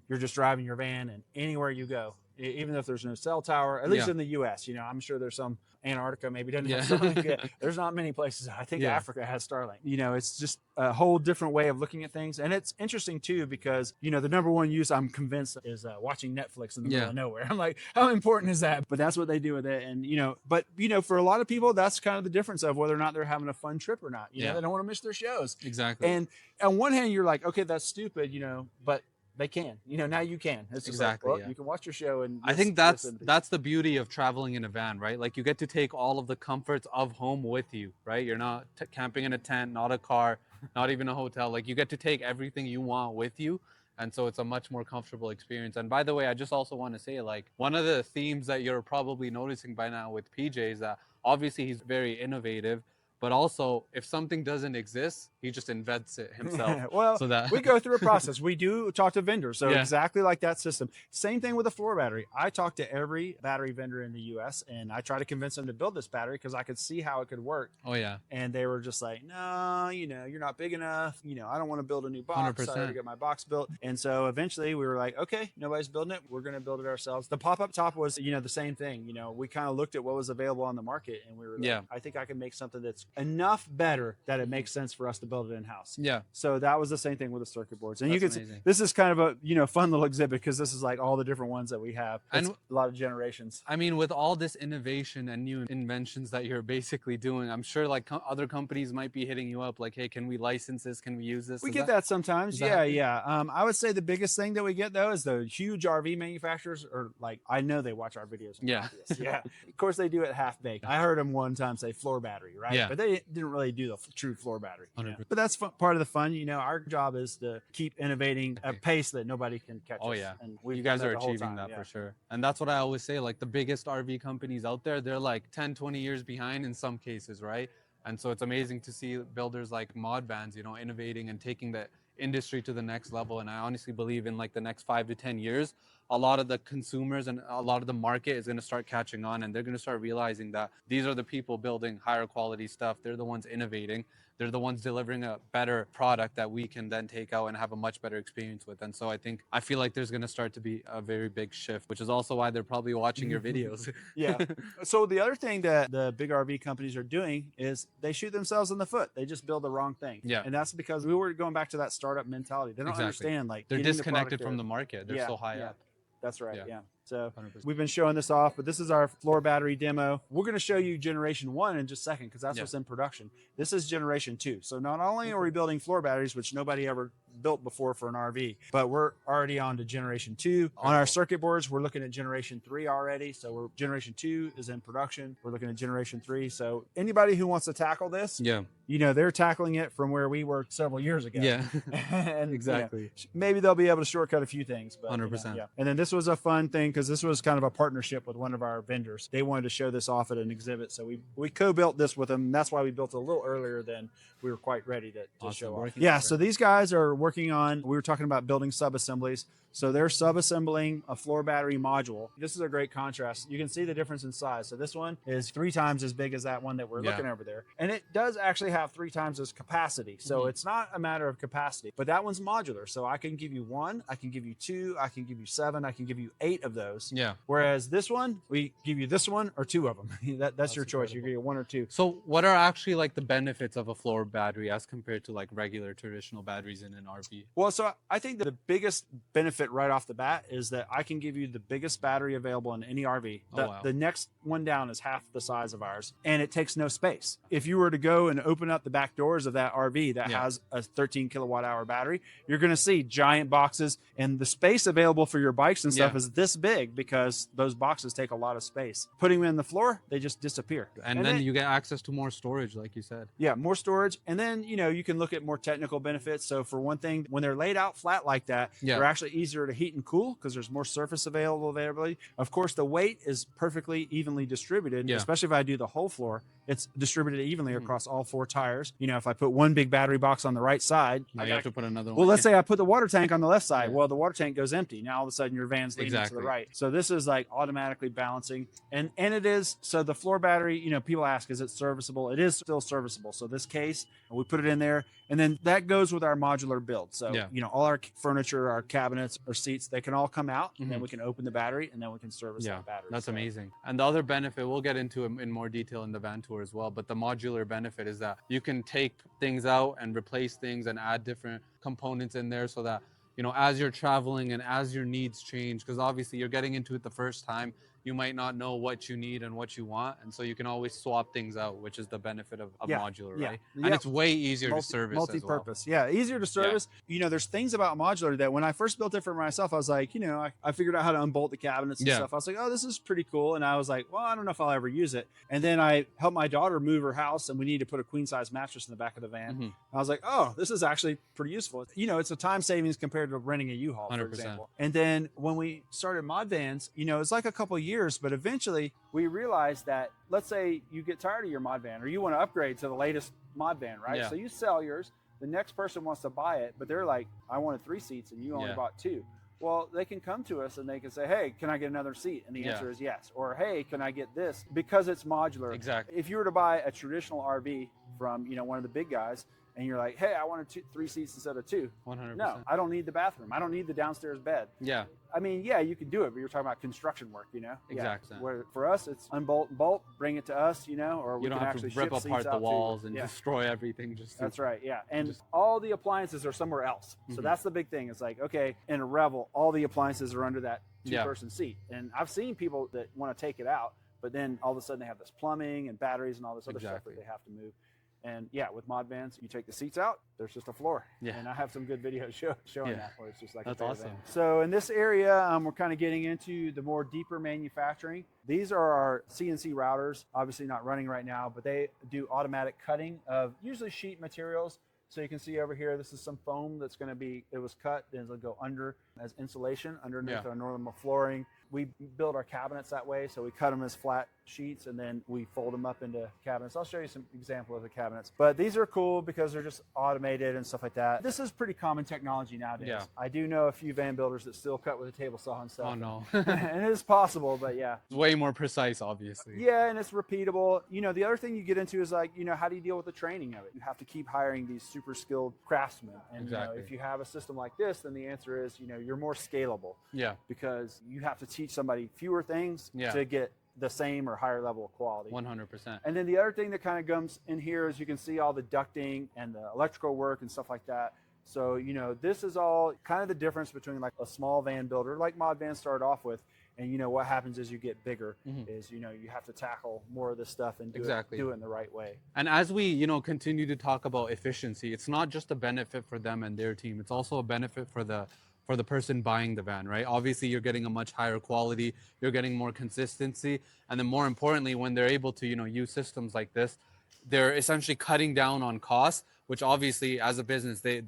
You're just driving your van and anywhere you go, even if there's no cell tower, at least in the US, you know, I'm sure there's some Antarctica maybe doesn't have Starlink. There's not many places. I think Africa has Starlink. You know, it's just a whole different way of looking at things. And it's interesting too, because, you know, the number one use I'm convinced is watching Netflix in the middle of nowhere. I'm like, how important is that? But that's what they do with it. And, you know, but, you know, for a lot of people, that's kind of the difference of whether or not they're having a fun trip or not. You know, they don't want to miss their shows. Exactly. And on one hand, you're like, okay, that's stupid, you know, but they can, you know, now you can. It's exactly. Like, well, you can watch your show. And I think that's the beauty of traveling in a van, right? Like you get to take all of the comforts of home with you, right? You're not camping in a tent, not a car, not even a hotel. Like you get to take everything you want with you. And so it's a much more comfortable experience. And by the way, I just also want to say, like, one of the themes that you're probably noticing by now with PJ is that obviously he's very innovative, but also if something doesn't exist, he just invents it himself. Well, so that we go through a process. We do talk to vendors. So exactly like that system. Same thing with a floor battery. I talk to every battery vendor in the US and I try to convince them to build this battery because I could see how it could work. And they were just like, no, you know, you're not big enough. You know, I don't want to build a new box. 100%. I already got my box built. And so eventually we were like, okay, nobody's building it. We're going to build it ourselves. The pop-up top was, you know, the same thing. You know, we kind of looked at what was available on the market and we were like, I think I can make something that's enough better that it makes sense for us to build it in-house. So that was the same thing with the circuit boards. And you can see, this is kind of a, you know, fun little exhibit because this is like all the different ones that we have. It's a lot of generations. I mean, with all this innovation and new inventions that you're basically doing, I'm sure like other companies might be hitting you up like, hey, can we license this? Can we use this? We get that sometimes. I would say the biggest thing that we get though is the huge RV manufacturers are like, I know they watch our videos. Of course they do it half baked. I heard them one time say floor battery, right? But they didn't really do the true floor battery. But that's part of the fun. You know, our job is to keep innovating at a pace that nobody can catch us. And you guys are achieving that for sure. And that's what I always say, like the biggest RV companies out there, they're like 10, 20 years behind in some cases, right? And so it's amazing to see builders like ModVans, you know, innovating and taking the industry to the next level. And I honestly believe in like the next 5 to 10 years, a lot of the consumers and a lot of the market is going to start catching on and they're going to start realizing that these are the people building higher quality stuff. They're the ones innovating. They're the ones delivering a better product that we can then take out and have a much better experience with. And so I feel like there's going to start to be a very big shift, which is also why they're probably watching your videos. So the other thing that the big RV companies are doing is they shoot themselves in the foot. They just build the wrong thing. And that's because we were going back to that startup mentality. They don't understand, like, they're disconnected from the market. They're so high up. That's right. So 100%. We've been showing this off, but this is our floor battery demo. We're going to show you generation 1 in just a second because that's what's in production. This is generation 2. So not only are we building floor batteries, which nobody ever built before for an RV, but we're already on to generation 2. On our circuit boards, we're looking at generation 3 already. So generation 2 is in production. We're looking at generation 3. So anybody who wants to tackle this, you know, they're tackling it from where we were several years ago. And exactly. You know, maybe they'll be able to shortcut a few things. But 100%. You know, And then this was a fun thing because this was kind of a partnership with one of our vendors. They wanted to show this off at an exhibit. So we co-built this with them. That's why we built it a little earlier than we were quite ready to show off. So these guys are working working on, we were talking about building sub-assemblies. So they're sub-assembling a floor battery module. This is a great contrast. You can see the difference in size. So this one is 3 times as big as that one that we're looking over there. And it does actually have 3 times as capacity. So it's not a matter of capacity, but that one's modular. So I can give you 1, I can give you 2, I can give you 7, I can give you 8 of those. Yeah. Whereas this one, we give you this one or 2 of them. That's your choice. You get 1 or 2. So what are actually like the benefits of a floor battery as compared to like regular traditional batteries in an RV? Well, so I think that the biggest benefit right off the bat is that I can give you the biggest battery available in any RV. The next one down is half the size of ours, and it takes no space. If you were to go and open up the back doors of that RV that has a 13 kilowatt hour battery, you're going to see giant boxes, and the space available for your bikes and stuff is this big because those boxes take a lot of space. Putting them in the floor, they just disappear. And then you get access to more storage, like you said. Yeah, more storage. And then, you know, you can look at more technical benefits. So for one thing, when they're laid out flat like that, they're actually easier to heat and cool because there's more surface availability. Of course, the weight is perfectly evenly distributed, especially if I do the whole floor. It's distributed evenly across all 4 tires. You know, if I put one big battery box on the right side, now you have to put another one. Well, let's say I put the water tank on the left side. Well, the water tank goes empty. Now all of a sudden your van's leaning to the right. So this is like automatically balancing. And it is, so the floor battery, you know, people ask, is it serviceable? It is still serviceable. So this case, we put it in there, and then that goes with our modular build. So, you know, all our furniture, our cabinets, our seats, they can all come out, and then we can open the battery, and then we can service that battery. That's amazing. And the other benefit, we'll get into it in more detail in the van tour as well, but the modular benefit is that you can take things out and replace things and add different components in there so that, you know, as you're traveling and as your needs change, because obviously you're getting into it the first time, you might not know what you need and what you want, and so you can always swap things out, which is the benefit of modular, right? And it's way easier to service. Multi-purpose, easier to service. You know, there's things about modular that when I first built it for myself, I was like, you know, I figured out how to unbolt the cabinets and stuff. I was like, oh, this is pretty cool. And I was like, well, I don't know if I'll ever use it. And then I helped my daughter move her house, and we needed to put a queen size mattress in the back of the van. And I was like, oh, this is actually pretty useful. You know, it's a time savings compared to renting a U-Haul, for example. And then when we started ModVans, you know, it's like a couple of years, but eventually we realized that, let's say you get tired of your mod van or you want to upgrade to the latest mod van, right? So you sell yours, the next person wants to buy it, but they're like, I wanted 3 seats and you only bought 2. Well, they can come to us and they can say, hey, can I get another seat? And the answer is yes. Or, hey, can I get this? Because it's modular. Exactly. If you were to buy a traditional RV from, you know, one of the big guys, and you're like, hey, I wanted 3 seats instead of 2. 100%. No, I don't need the bathroom. I don't need the downstairs bed. Yeah. I mean, yeah, you can do it, but you're talking about construction work, you know? Exactly. Where for us, it's unbolt and bolt, bring it to us, you know, or we don't can have actually to rip ship apart seats the out walls to, and destroy everything. That's right, And all the appliances are somewhere else. So that's the big thing. It's like, okay, in a Revel, all the appliances are under that 2-person seat. And I've seen people that want to take it out, but then all of a sudden they have this plumbing and batteries and all this other stuff that they have to move. And with ModVans, you take the seats out, there's just a floor. And I have some good videos showing that, where it's just like that's a awesome. van. So in this area, we're kind of getting into the more deeper manufacturing. These are our CNC routers, obviously not running right now, but they do automatic cutting of usually sheet materials. So you can see over here, this is some foam that's going to be, it was cut, and it'll go under as insulation underneath our normal flooring. We build our cabinets that way, so we cut them as flat sheets and then we fold them up into cabinets. I'll show you some example of the cabinets. But these are cool because they're just automated and stuff like that. This is pretty common technology nowadays. I do know a few van builders that still cut with a table saw and stuff. Oh no. And it is possible, but It's way more precise, obviously. Yeah, and it's repeatable. You know, the other thing you get into is like, you know, how do you deal with the training of it? You have to keep hiring these super skilled craftsmen. And you know, if you have a system like this, then the answer is, you know, you're more scalable. Because you have to teach somebody fewer things to get the same or higher level of quality. 100%. And then the other thing that kind of comes in here is you can see all the ducting and the electrical work and stuff like that. So, you know, this is all kind of the difference between like a small van builder, like ModVans started off with, and, you know, what happens as you get bigger is, you know, you have to tackle more of this stuff and do it in the right way. And as we, you know, continue to talk about efficiency, it's not just a benefit for them and their team. It's also a benefit for the person buying the van, right? Obviously, you're getting a much higher quality, you're getting more consistency, and then more importantly, when they're able to, you know, use systems like this, they're essentially cutting down on costs, which obviously as a business, they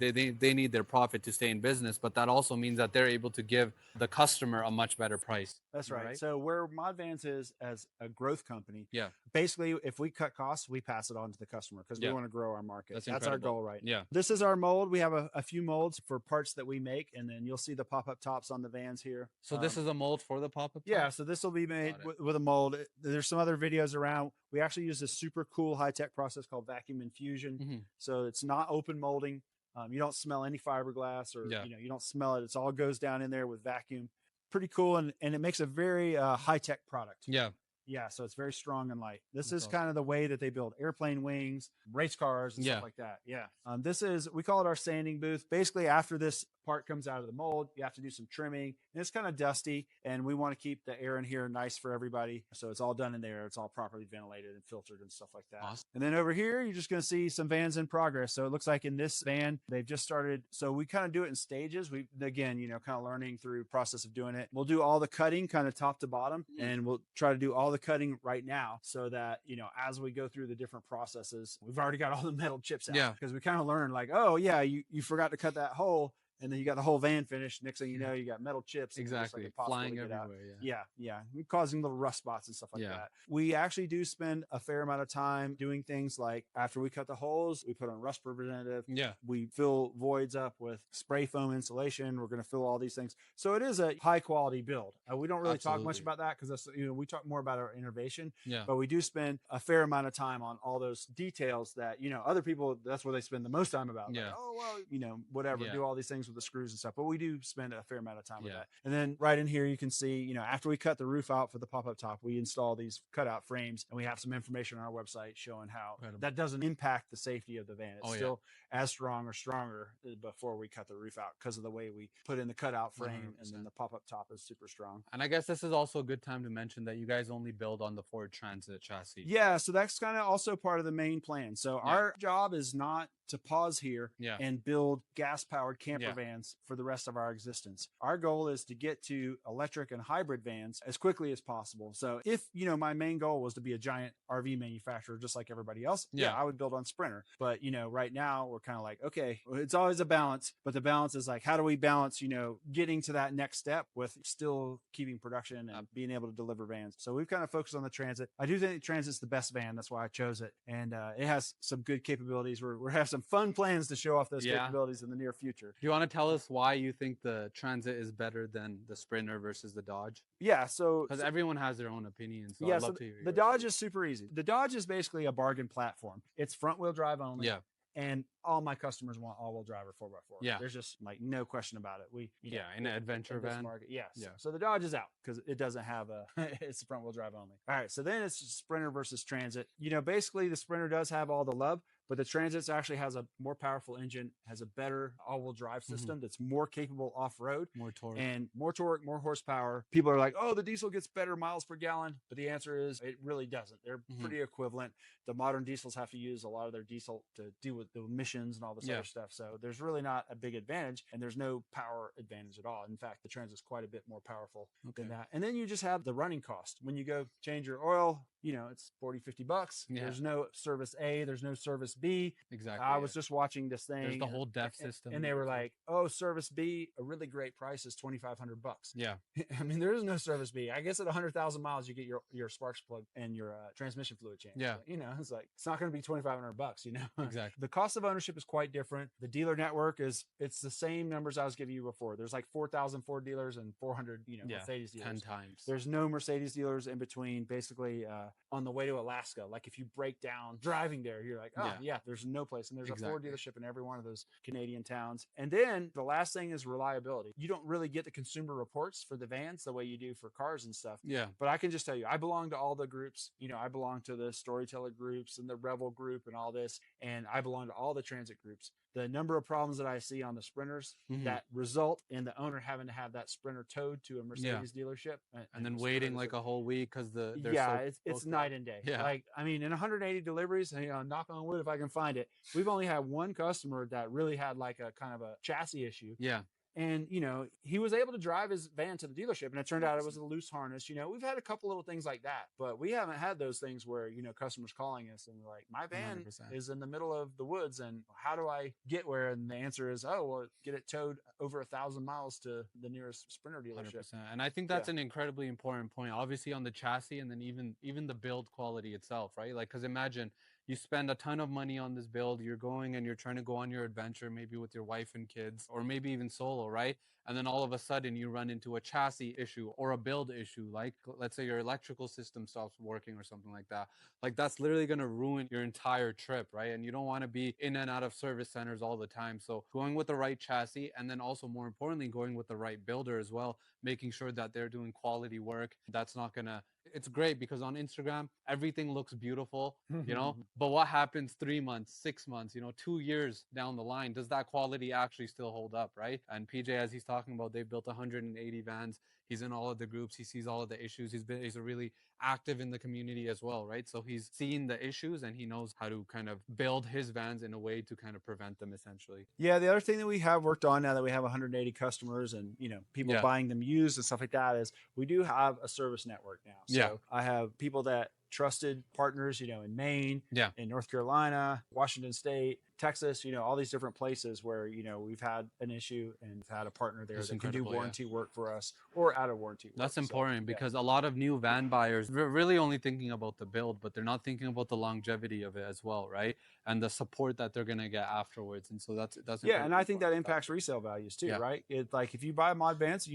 need their profit to stay in business, but that also means that they're able to give the customer a much better price. That's right. So where ModVans is as a growth company, basically, if we cut costs, we pass it on to the customer because we want to grow our market. That's our incredible. goal, right? Yeah. This is our mold. We have a few molds for parts that we make, and then you'll see the pop-up tops on the vans here. So this is a mold for the pop-up top? Yeah, so this will be made with a mold. There's some other videos around. We actually use this super cool high-tech process called vacuum infusion. So it's not open molding. You don't smell any fiberglass, or you don't smell it. It's all goes down in there with vacuum. Pretty cool, and it makes a very high-tech product. Yeah, so it's very strong and light. This is kind of the way that they build airplane wings, race cars, and stuff like that. Yeah. This is, we call it our sanding booth. Basically, after this part comes out of the mold, you have to do some trimming. And it's kind of dusty, and we want to keep the air in here nice for everybody. So it's all done in there. It's all properly ventilated and filtered and stuff like that. Awesome. And then over here, you're just going to see some vans in progress. So it looks like in this van, they've just started. So we kind of do it in stages. We, again, kind of learning through process of doing it. We'll do all the cutting kind of top to bottom, and we'll try to do all the cutting right now so that, as we go through the different processes, we've already got all the metal chips out, because we kind of learn like, oh yeah, you forgot to cut that hole. And then you got the whole van finished. Next thing you know, you got metal chips. Exactly. Like flying everywhere. Yeah. Causing little rust spots and stuff like that. We actually do spend a fair amount of time doing things like after we cut the holes, we put on rust preventative. We fill voids up with spray foam insulation. We're going to fill all these things. So it is a high quality build. We don't really talk much about that because that's, we talk more about our innovation. But we do spend a fair amount of time on all those details that, other people, that's where they spend the most time about. Like, oh, well, whatever, do all these things with the screws and stuff, but we do spend a fair amount of time with that. And then right in here, you can see, after we cut the roof out for the pop-up top, we install these cutout frames, and we have some information on our website showing how that doesn't impact the safety of the van. It's still as strong or stronger before we cut the roof out because of the way we put in the cutout frame, 100%. And then the pop-up top is super strong. And I guess this is also a good time to mention that you guys only build on the Ford Transit chassis. Yeah, so that's kind of also part of the main plan. So our job is not to pause here and build gas-powered camper vans for the rest of our existence. Our goal is to get to electric and hybrid vans as quickly as possible. So if, my main goal was to be a giant RV manufacturer just like everybody else, I would build on Sprinter. But, right now we're kind of like, okay, it's always a balance, but the balance is like, how do we balance, getting to that next step with still keeping production and being able to deliver vans? So we've kind of focused on the Transit. I do think Transit's the best van. That's why I chose it. And it has some good capabilities. We're have some fun plans to show off those capabilities in the near future. Do you want to tell us why you think the Transit is better than the Sprinter versus the Dodge? Yeah, so because everyone has their own opinions. So I'd love to hear the Dodge is super easy. The Dodge is basically a bargain platform. It's front wheel drive only. And all my customers want all-wheel drive or 4x4. There's just like no question about it. In an adventure van. Yes. So the Dodge is out because it doesn't have it's front-wheel drive only. All right. So then it's Sprinter versus Transit. Basically the Sprinter does have all the love, but the Transit actually has a more powerful engine, has a better all-wheel drive system that's more capable off-road. More torque. And more torque, more horsepower. People are like, oh, the diesel gets better miles per gallon. But the answer is it really doesn't. They're pretty equivalent. The modern diesels have to use a lot of their diesel to deal with the emissions and all this other stuff. So there's really not a big advantage, and there's no power advantage at all. In fact, the Transit's quite a bit more powerful than that. And then you just have the running cost. When you go change your oil, it's $40-$50. There's no service A, there's no service B. Exactly. I was just watching this thing. There's the whole DEF system. And they were like, oh, service B, a really great price is $2,500. Yeah. I mean, there is no service B. I guess at 100,000 miles, you get your sparks plug and your transmission fluid change. Yeah. So, it's like, it's not going to be $2,500, Exactly. The cost of ownership is quite different. The dealer network it's the same numbers I was giving you before. There's like 4,000 Ford dealers and 400, Mercedes dealers. 10 times. There's no Mercedes dealers in between. Basically, on the way to Alaska, like if you break down driving there, you're like, oh yeah, there's no place. And there's a Ford dealership in every one of those Canadian towns. And then the last thing is reliability. You don't really get the consumer reports for the vans the way you do for cars and stuff. Yeah. But I can just tell you, I belong to all the groups. I belong to the storyteller groups and the Revel group and all this. And I belong to all the Transit groups. The number of problems that I see on the Sprinters that result in the owner having to have that Sprinter towed to a Mercedes dealership. And then waiting like a whole week because it's night and day. Yeah. Like, I mean, in 180 deliveries, knock on wood if I can find it, we've only had one customer that really had like a kind of a chassis issue. Yeah. And, he was able to drive his van to the dealership, and it turned out it was a loose harness. We've had a couple little things like that, but we haven't had those things where, customers calling us and like, my van 100%. is in the middle of the woods and how do I get where? And the answer is, oh, well, get it towed over 1,000 miles to the nearest Sprinter dealership. 100%. And I think that's an incredibly important point, obviously on the chassis, and then even the build quality itself, right? Like, because imagine you spend a ton of money on this build, you're going and you're trying to go on your adventure, maybe with your wife and kids, or maybe even solo, right? And then all of a sudden you run into a chassis issue or a build issue, like let's say your electrical system stops working or something like that. Like, that's literally going to ruin your entire trip, right? And you don't want to be in and out of service centers all the time. So going with the right chassis, and then also more importantly, going with the right builder as well, making sure that they're doing quality work. That's not gonna, it's great because on Instagram everything looks beautiful, but what happens 3 months, 6 months, 2 years down the line? Does that quality actually still hold up, right? And PJ, as he's talking about, they've built 180 vans. He's in all of the groups, he sees all of the issues, he's a really active in the community as well, right? So he's seen the issues and he knows how to kind of build his vans in a way to kind of prevent them, essentially. Yeah, the other thing that we have worked on now that we have 180 customers and people buying them used and stuff like that is we do have a service network now. So I have people that trusted partners, in Maine, in North Carolina, Washington State, Texas, all these different places where, we've had an issue and we've had a partner there that can do warranty work for us or out of warranty work. That's important because a lot of new van buyers, they're really only thinking about the build, but they're not thinking about the longevity of it as well, right? And the support that they're going to get afterwards. And so that's and I think that impacts resale values too, right? It's like if you buy ModVans,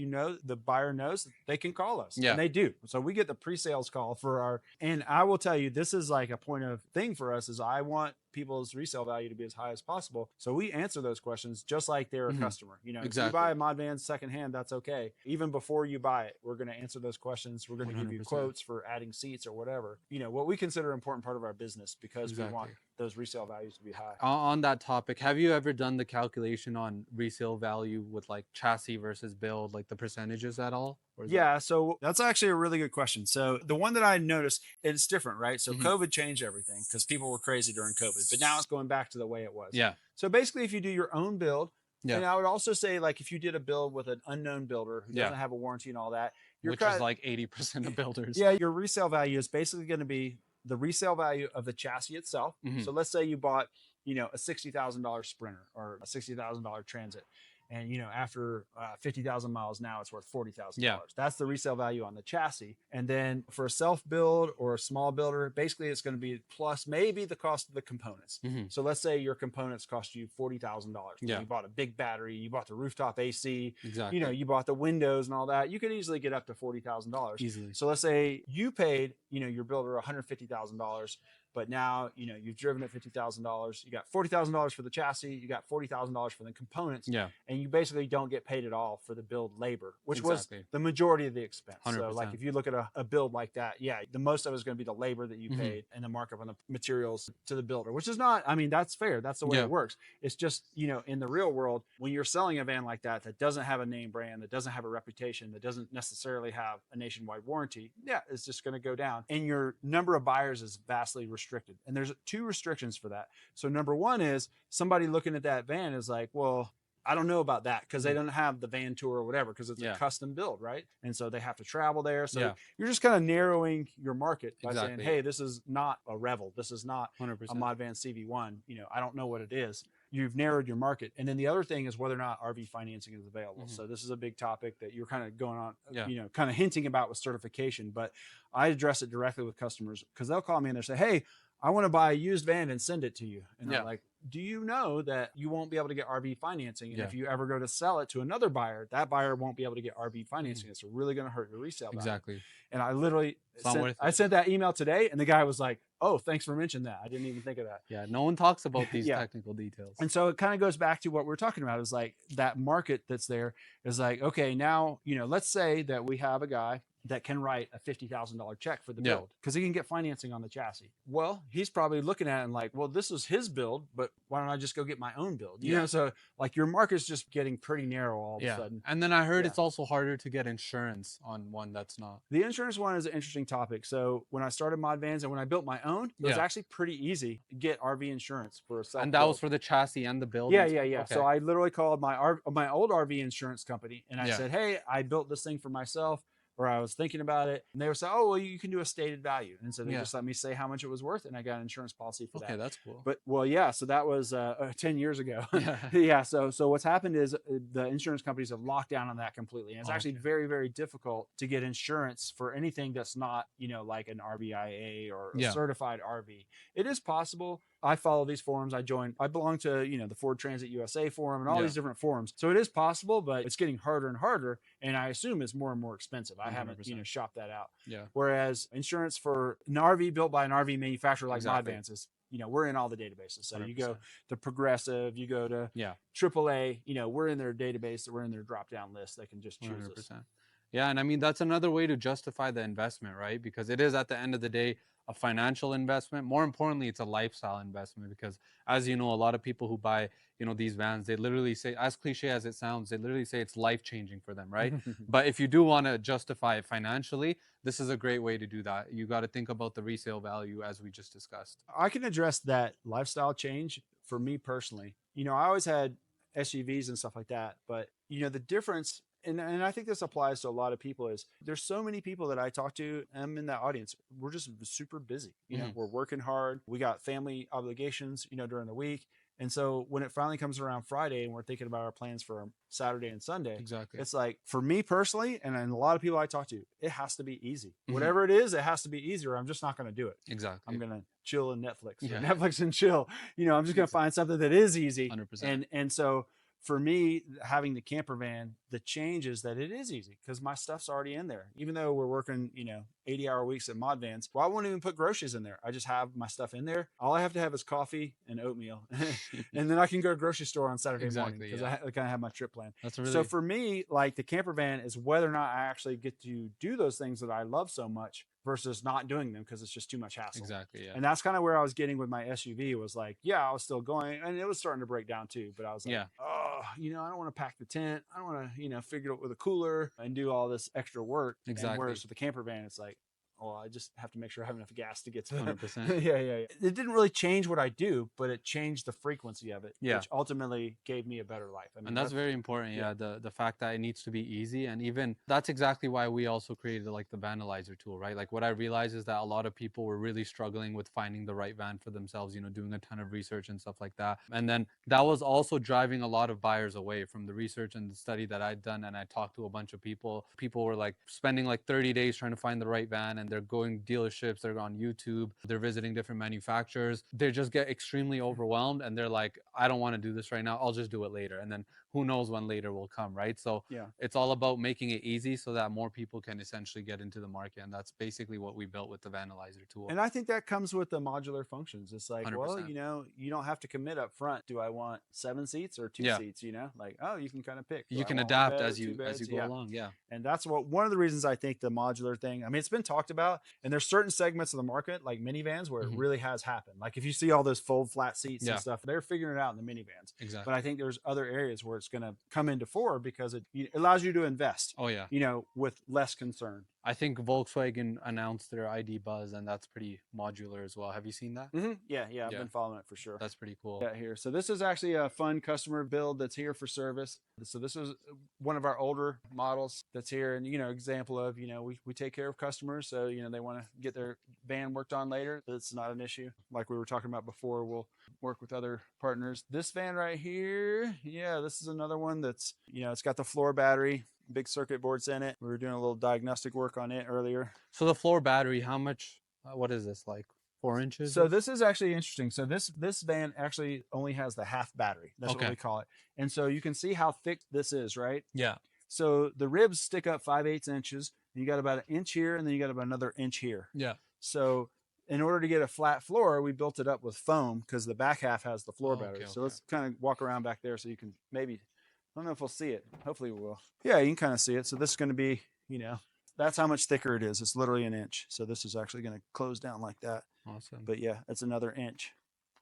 the buyer knows that they can call us, and they do. So we get the pre-sales call for our, and I will tell you, this is like a point of thing for us is I want people's resale value to be as high as possible. So we answer those questions just like they're a customer. If you buy a ModVans secondhand, that's okay. Even before you buy it, we're going to answer those questions. We're going to give you quotes for adding seats or whatever. What we consider an important part of our business because we want those resale values to be high. On that topic, have you ever done the calculation on resale value with like chassis versus build, like the percentages at all? So that's actually a really good question. So the one that I noticed, it's different, right? So COVID changed everything because people were crazy during COVID, but now it's going back to the way it was. So basically if you do your own build, and I would also say like if you did a build with an unknown builder who doesn't have a warranty and all that, which is like 80% of builders. Your resale value is basically going to be the resale value of the chassis itself. So let's say you bought, a $60,000 Sprinter or a $60,000 Transit. And, after 50,000 miles now, it's worth $40,000. That's the resale value on the chassis. And then for a self build or a small builder, basically it's going to be plus maybe the cost of the components. So let's say your components cost you $40,000. You bought a big battery, you bought the rooftop AC, you bought the windows and all that. You could easily get up to $40,000 easily. So let's say you paid, your builder $150,000. But now, you've driven at $50,000. You got $40,000 for the chassis. You got $40,000 for the components. And you basically don't get paid at all for the build labor, which was the majority of the expense. 100%. So like if you look at a build like that, the most of it is going to be the labor that you paid and the markup on the materials to the builder, which is not, that's fair. That's the way it works. It's just, in the real world, when you're selling a van like that doesn't have a name brand, that doesn't have a reputation, that doesn't necessarily have a nationwide warranty, it's just going to go down. And your number of buyers is vastly restricted. And there's 2 restrictions for that. So number 1 is somebody looking at that van is like, well, I don't know about that because they don't have the van tour or whatever because it's a custom build, right? And so they have to travel there. So you're just kind of narrowing your market by saying, hey, this is not a Revel. This is not 100%. A ModVans CV1. I don't know what it is. You've narrowed your market. And then the other thing is whether or not RV financing is available. So this is a big topic that you're kind of going on, kind of hinting about with certification. But I address it directly with customers because they'll call me and they'll say, hey, I want to buy a used van and send it to you. And I'm like, do you know that you won't be able to get RV financing? And if you ever go to sell it to another buyer, that buyer won't be able to get RV financing. It's really going to hurt your resale value. Exactly. And I literally sent that email today and the guy was like, oh, thanks for mentioning that. I didn't even think of that. Yeah. No one talks about these technical details. And so it kind of goes back to what we're talking about is like that market that's there is like, okay, now, let's say that we have a guy, that can write a $50,000 check for the build because he can get financing on the chassis. Well, he's probably looking at it and like, well, this is his build, but why don't I just go get my own build? You know, so like your market's just getting pretty narrow all of a sudden. And then I heard it's also harder to get insurance on one that's not. The insurance one is an interesting topic. So when I started ModVans and when I built my own, it was actually pretty easy to get RV insurance for a self-build. And that was for the chassis and the build? Yeah. Okay. So I literally called my old RV insurance company and I said, hey, I built this thing for myself, or I was thinking about it. And they would say, oh, well, you can do a stated value. And so they just let me say how much it was worth. And I got an insurance policy for that. Okay, that's cool. But so that was 10 years ago. So what's happened is the insurance companies have locked down on that completely. And it's actually very, very difficult to get insurance for anything that's not, like an RVIA or a certified RV. It is possible. I follow these forums. I belong to, the Ford Transit USA forum and all these different forums. So it is possible, but it's getting harder and harder. And I assume it's more and more expensive. I haven't, shopped that out. Whereas insurance for an RV built by an RV manufacturer like ModVans is, we're in all the databases. So 100%. You go to Progressive, you go to AAA, we're in their database, we're in their drop-down list. They can just choose 100%. Us. Yeah. And I mean, that's another way to justify the investment, right? Because it is at the end of the day, a financial investment. More importantly, it's a lifestyle investment because, as you know, a lot of people who buy, these vans, they literally say, as cliche as it sounds, they literally say it's life-changing for them, right? But if you do want to justify it financially, this is a great way to do that. You got to think about the resale value as we just discussed. I can address that lifestyle change for me personally. I always had SUVs and stuff like that, but the difference, and I think this applies to a lot of people, is there's so many people that I talk to, I'm in that audience. We're just super busy. We're working hard. We got family obligations, during the week. And so when it finally comes around Friday and we're thinking about our plans for Saturday and Sunday, it's like, for me personally, and a lot of people I talk to, it has to be easy. Whatever it is, it has to be easy, or I'm just not going to do it. I'm going to chill and Netflix. Netflix and chill. I'm just going to find something that is easy. 100%. And so for me, having the camper van, the change is that it is easy because my stuff's already in there. Even though we're working, 80-hour weeks at ModVans, I won't even put groceries in there. I just have my stuff in there. All I have to have is coffee and oatmeal. And then I can go to the grocery store on Saturday morning because I kind of have my trip plan. So for me, like the camper van is whether or not I actually get to do those things that I love so much versus not doing them because it's just too much hassle. And that's kind of where I was getting with my SUV was like, I was still going and it was starting to break down too. But I was like, oh, I don't want to pack the tent. I don't want to, figure it out with a cooler and do all this extra work. Whereas with the camper van, it's like, oh, I just have to make sure I have enough gas to get to 100%. Yeah. It didn't really change what I do, but it changed the frequency of it, which ultimately gave me a better life. I mean, and that's very important. The fact that it needs to be easy. And even that's exactly why we also created like the Vanalyzer tool, right? Like what I realized is that a lot of people were really struggling with finding the right van for themselves, doing a ton of research and stuff like that. And then that was also driving a lot of buyers away from the research and the study that I'd done. And I talked to a bunch of people. People were like spending like 30 days trying to find the right van, and they're going dealerships, they're on YouTube, they're visiting different manufacturers. They just get extremely overwhelmed and they're like, I don't want to do this right now. I'll just do it later. And then who knows when later will come, right? So it's all about making it easy so that more people can essentially get into the market. And that's basically what we built with the Vanalyzer tool. And I think that comes with the modular functions. It's like, 100%. well, you don't have to commit up front. Do I want 7 seats or 2 seats? Like, oh, you can kind of pick. You can adapt as you go along. And that's one of the reasons I think the modular thing, I mean, it's been talked about, and there's certain segments of the market like minivans where it really has happened. Like if you see all those fold flat seats and stuff, they're figuring it out in the minivans. But I think there's other areas where it's going to come into fore because it allows you to invest. With less concern. I think Volkswagen announced their ID Buzz, and that's pretty modular as well. Have you seen that? Yeah, I've been following it for sure. That's pretty cool. Here. So this is actually a fun customer build that's here for service. So this is one of our older models that's here, and example of we take care of customers, so they want to get their van worked on later. That's not an issue. Like we were talking about before, we'll work with other partners. This van right here, this is another one that's it's got the floor battery. Big circuit boards in it. We were doing a little diagnostic work on it earlier. So the floor battery, how much, what is this, like 4 inches? So this is actually interesting. So this van actually only has the half battery. That's what we call it. And so you can see how thick this is, right? So the ribs stick up 5/8 inches. And you got about 1 inch here, and then you got about another inch here. So in order to get a flat floor, we built it up with foam because the back half has the floor battery. So let's kind of walk around back there so you can maybe, I don't know if we'll see it. Hopefully we will. Yeah, you can kind of see it. So this is going to be, that's how much thicker it is. It's literally an inch. So this is actually going to close down like that. Awesome. But yeah, it's another inch.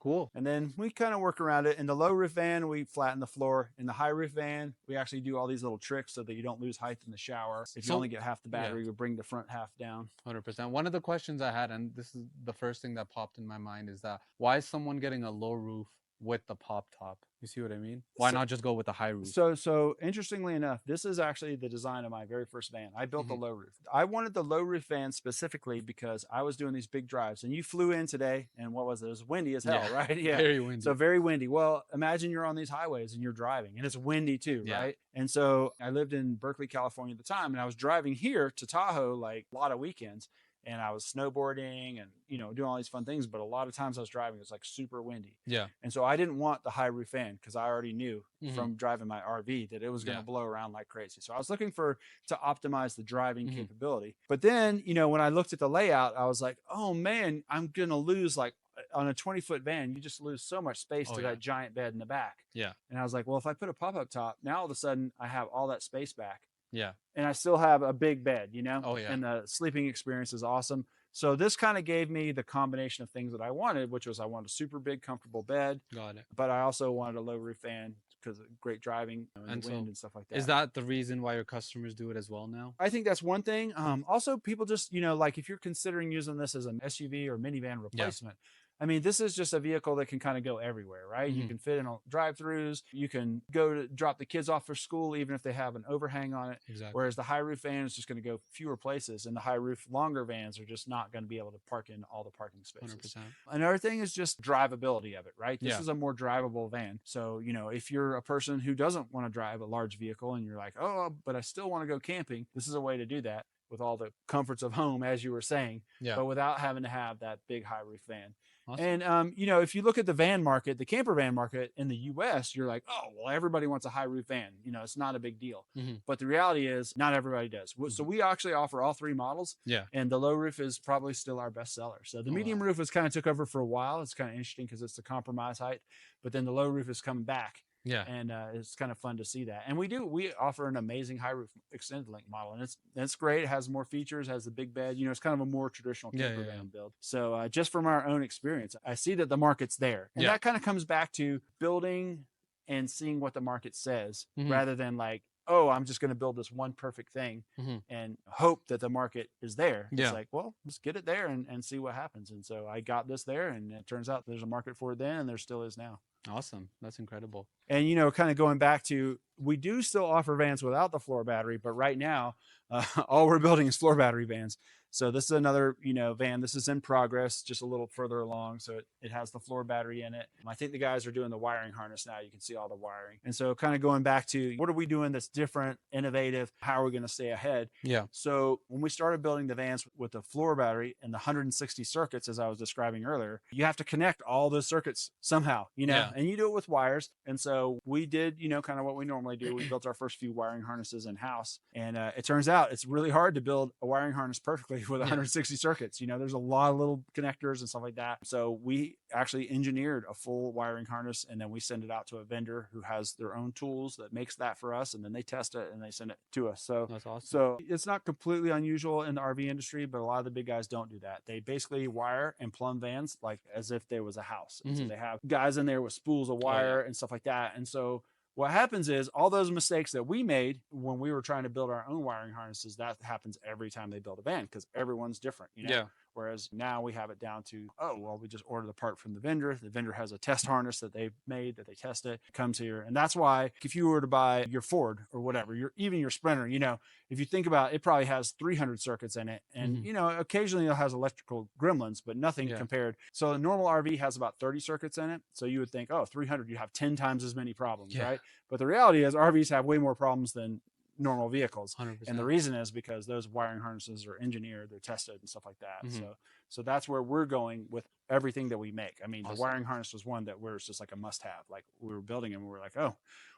Cool. And then we kind of work around it. In the low roof van, we flatten the floor. In the high roof van, we actually do all these little tricks so that you don't lose height in the shower. If you only get half the battery, we bring the front half down. 100%. One of the questions I had, and this is the first thing that popped in my mind, is that why is someone getting a low roof with the pop top? You see what I mean? Why not just go with the high roof? So interestingly enough, this is actually the design of my very first van. I built the low roof. I wanted the low roof van specifically because I was doing these big drives, and you flew in today, and what was it? It was windy as hell, right? Yeah, very windy. So very windy. Well, imagine you're on these highways and you're driving, and it's windy too, right? And so I lived in Berkeley, California at the time, and I was driving here to Tahoe like a lot of weekends. And I was snowboarding and, you know, doing all these fun things. But a lot of times I was driving, it was like super windy. Yeah. And so I didn't want the high roof fan because I already knew from driving my RV that it was going to blow around like crazy. So I was looking to optimize the driving capability. But then, you know, when I looked at the layout, I was like, oh man, I'm going to lose like on a 20-foot van, you just lose so much space to that giant bed in the back. Yeah. And I was like, well, if I put a pop-up top, now all of a sudden I have all that space back. Yeah. And I still have a big bed, you know? Oh, yeah. And the sleeping experience is awesome. So this kind of gave me the combination of things that I wanted, which was I wanted a super big, comfortable bed. Got it. But I also wanted a low roof fan because of great driving and the wind and stuff like that. Is that the reason why your customers do it as well now? I think that's one thing. Also, people just, you know, like if you're considering using this as an SUV or minivan replacement, I mean, this is just a vehicle that can kind of go everywhere, right? You can fit in drive-throughs. You can go to drop the kids off for school, even if they have an overhang on it. Exactly. Whereas the high roof van is just going to go fewer places, and the high roof longer vans are just not going to be able to park in all the parking spaces. 100%. Another thing is just drivability of it, right? This is a more drivable van. So, you know, if you're a person who doesn't want to drive a large vehicle and you're like, oh, but I still want to go camping, this is a way to do that with all the comforts of home, as you were saying, but without having to have that big high roof van. Awesome. And, you know, if you look at the van market, the camper van market in the US, you're like, oh, well, everybody wants a high roof van. You know, it's not a big deal. But the reality is not everybody does. So we actually offer all three models. Yeah. And the low roof is probably still our best seller. So the medium roof was kind of took over for a while. It's kind of interesting because it's the compromise height, but then the low roof is coming back. Yeah. And it's kind of fun to see that. And we offer an amazing high roof extended link model. And it's great. It has more features, has the big bed. You know, it's kind of a more traditional camper van build. So just from our own experience, I see that the market's there. And that kind of comes back to building and seeing what the market says rather than like, oh, I'm just going to build this one perfect thing and hope that the market is there. It's like, well, let's get it there and see what happens. And so I got this there, and it turns out there's a market for it then, and there still is now. Awesome. That's incredible. And, you know, kind of going back to, we do still offer vans without the floor battery, but right now, all we're building is floor battery vans. So this is another, you know, van. This is in progress, just a little further along. So it has the floor battery in it. I think the guys are doing the wiring harness now. You can see all the wiring. And so kind of going back to what are we doing that's different, innovative? How are we going to stay ahead? Yeah. So when we started building the vans with the floor battery and the 160 circuits, as I was describing earlier, you have to connect all those circuits somehow, you know, and you do it with wires. And so we did, you know, kind of what we normally do. We built our first few wiring harnesses in house. And it turns out it's really hard to build a wiring harness perfectly with 160 circuits. You know, there's a lot of little connectors and stuff like that. So we actually engineered a full wiring harness, and then we send it out to a vendor who has their own tools that makes that for us, and then they test it and they send it to us. So that's awesome. So it's not completely unusual in the RV industry, but a lot of the big guys don't do that. They basically wire and plumb vans like as if there was a house. And so they have guys in there with spools of wire and stuff like that. And so what happens is all those mistakes that we made when we were trying to build our own wiring harnesses, that happens every time they build a van because everyone's different, you know? Yeah. Whereas now we have it down to, oh, well, we just order the part from the vendor. The vendor has a test harness that they've made, that they test it, comes here. And that's why if you were to buy your Ford or whatever, even your Sprinter, you know, if you think about it, it probably has 300 circuits in it. And, you know, occasionally it has electrical gremlins, but nothing compared. So a normal RV has about 30 circuits in it. So you would think, oh, 300, you have 10 times as many problems, right? But the reality is RVs have way more problems than normal vehicles. 100%. And the reason is because those wiring harnesses are engineered, they're tested and stuff like that. So that's where we're going with everything that we make. I mean, the wiring harness was one that was just like a must have. Like we were building them, we were like, oh,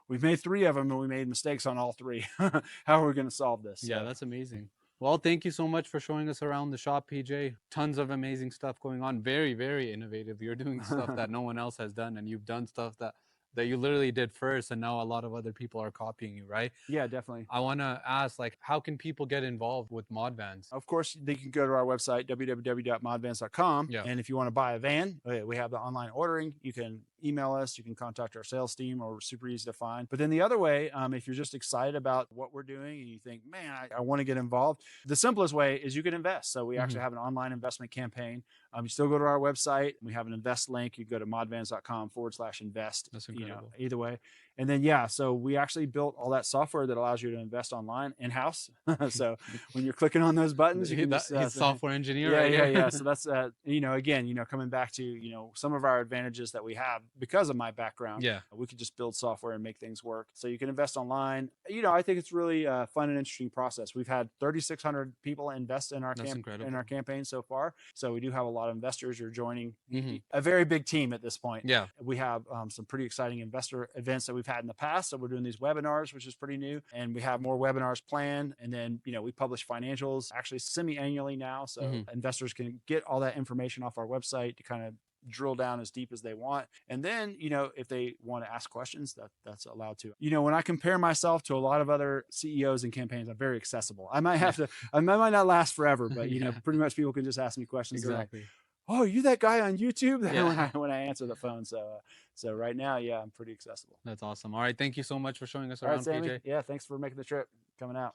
we've made 3 of them and we made mistakes on all 3. How are we going to solve this? Yeah, that's amazing. Well, thank you so much for showing us around the shop, PJ. Tons of amazing stuff going on. Very, very innovative. You're doing stuff that no one else has done, and you've done stuff that that you literally did first, and now a lot of other people are copying you, right? Yeah, definitely. I want to ask, like, how can people get involved with ModVans? Of course, they can go to our website, www.modvans.com. Yeah. And if you want to buy a van, we have the online ordering. You can email us, you can contact our sales team, or we're super easy to find. But then the other way, if you're just excited about what we're doing and you think, man, I want to get involved, the simplest way is you can invest. So we actually have an online investment campaign. You still go to our website. We have an invest link. You go to modvans.com/invest. That's incredible. Either way. And then, yeah, so we actually built all that software that allows you to invest online in-house. So when you're clicking on those buttons, you can just, He's software engineer, yeah, right yeah, here. yeah. So that's, again, coming back to, some of our advantages that we have because of my background. Yeah. We could just build software and make things work. So you can invest online. I think it's really a fun and interesting process. We've had 3,600 people invest in our campaign so far. So we do have a lot of investors who are joining a very big team at this point. Yeah. We have some pretty exciting investor events that we've had in the past. So we're doing these webinars, which is pretty new. And we have more webinars planned. And then, we publish financials actually semi-annually now. So investors can get all that information off our website to kind of drill down as deep as they want. And then, if they want to ask questions, that's allowed to. When I compare myself to a lot of other CEOs and campaigns, I'm very accessible. I might I might not last forever, but pretty much people can just ask me questions. Exactly. Like, oh, you that guy on YouTube? Yeah. when I answer the phone. So right now, yeah, I'm pretty accessible. That's awesome. All right. Thank you so much for showing us All around, right, Sammy. PJ. Yeah, thanks for making the trip, coming out.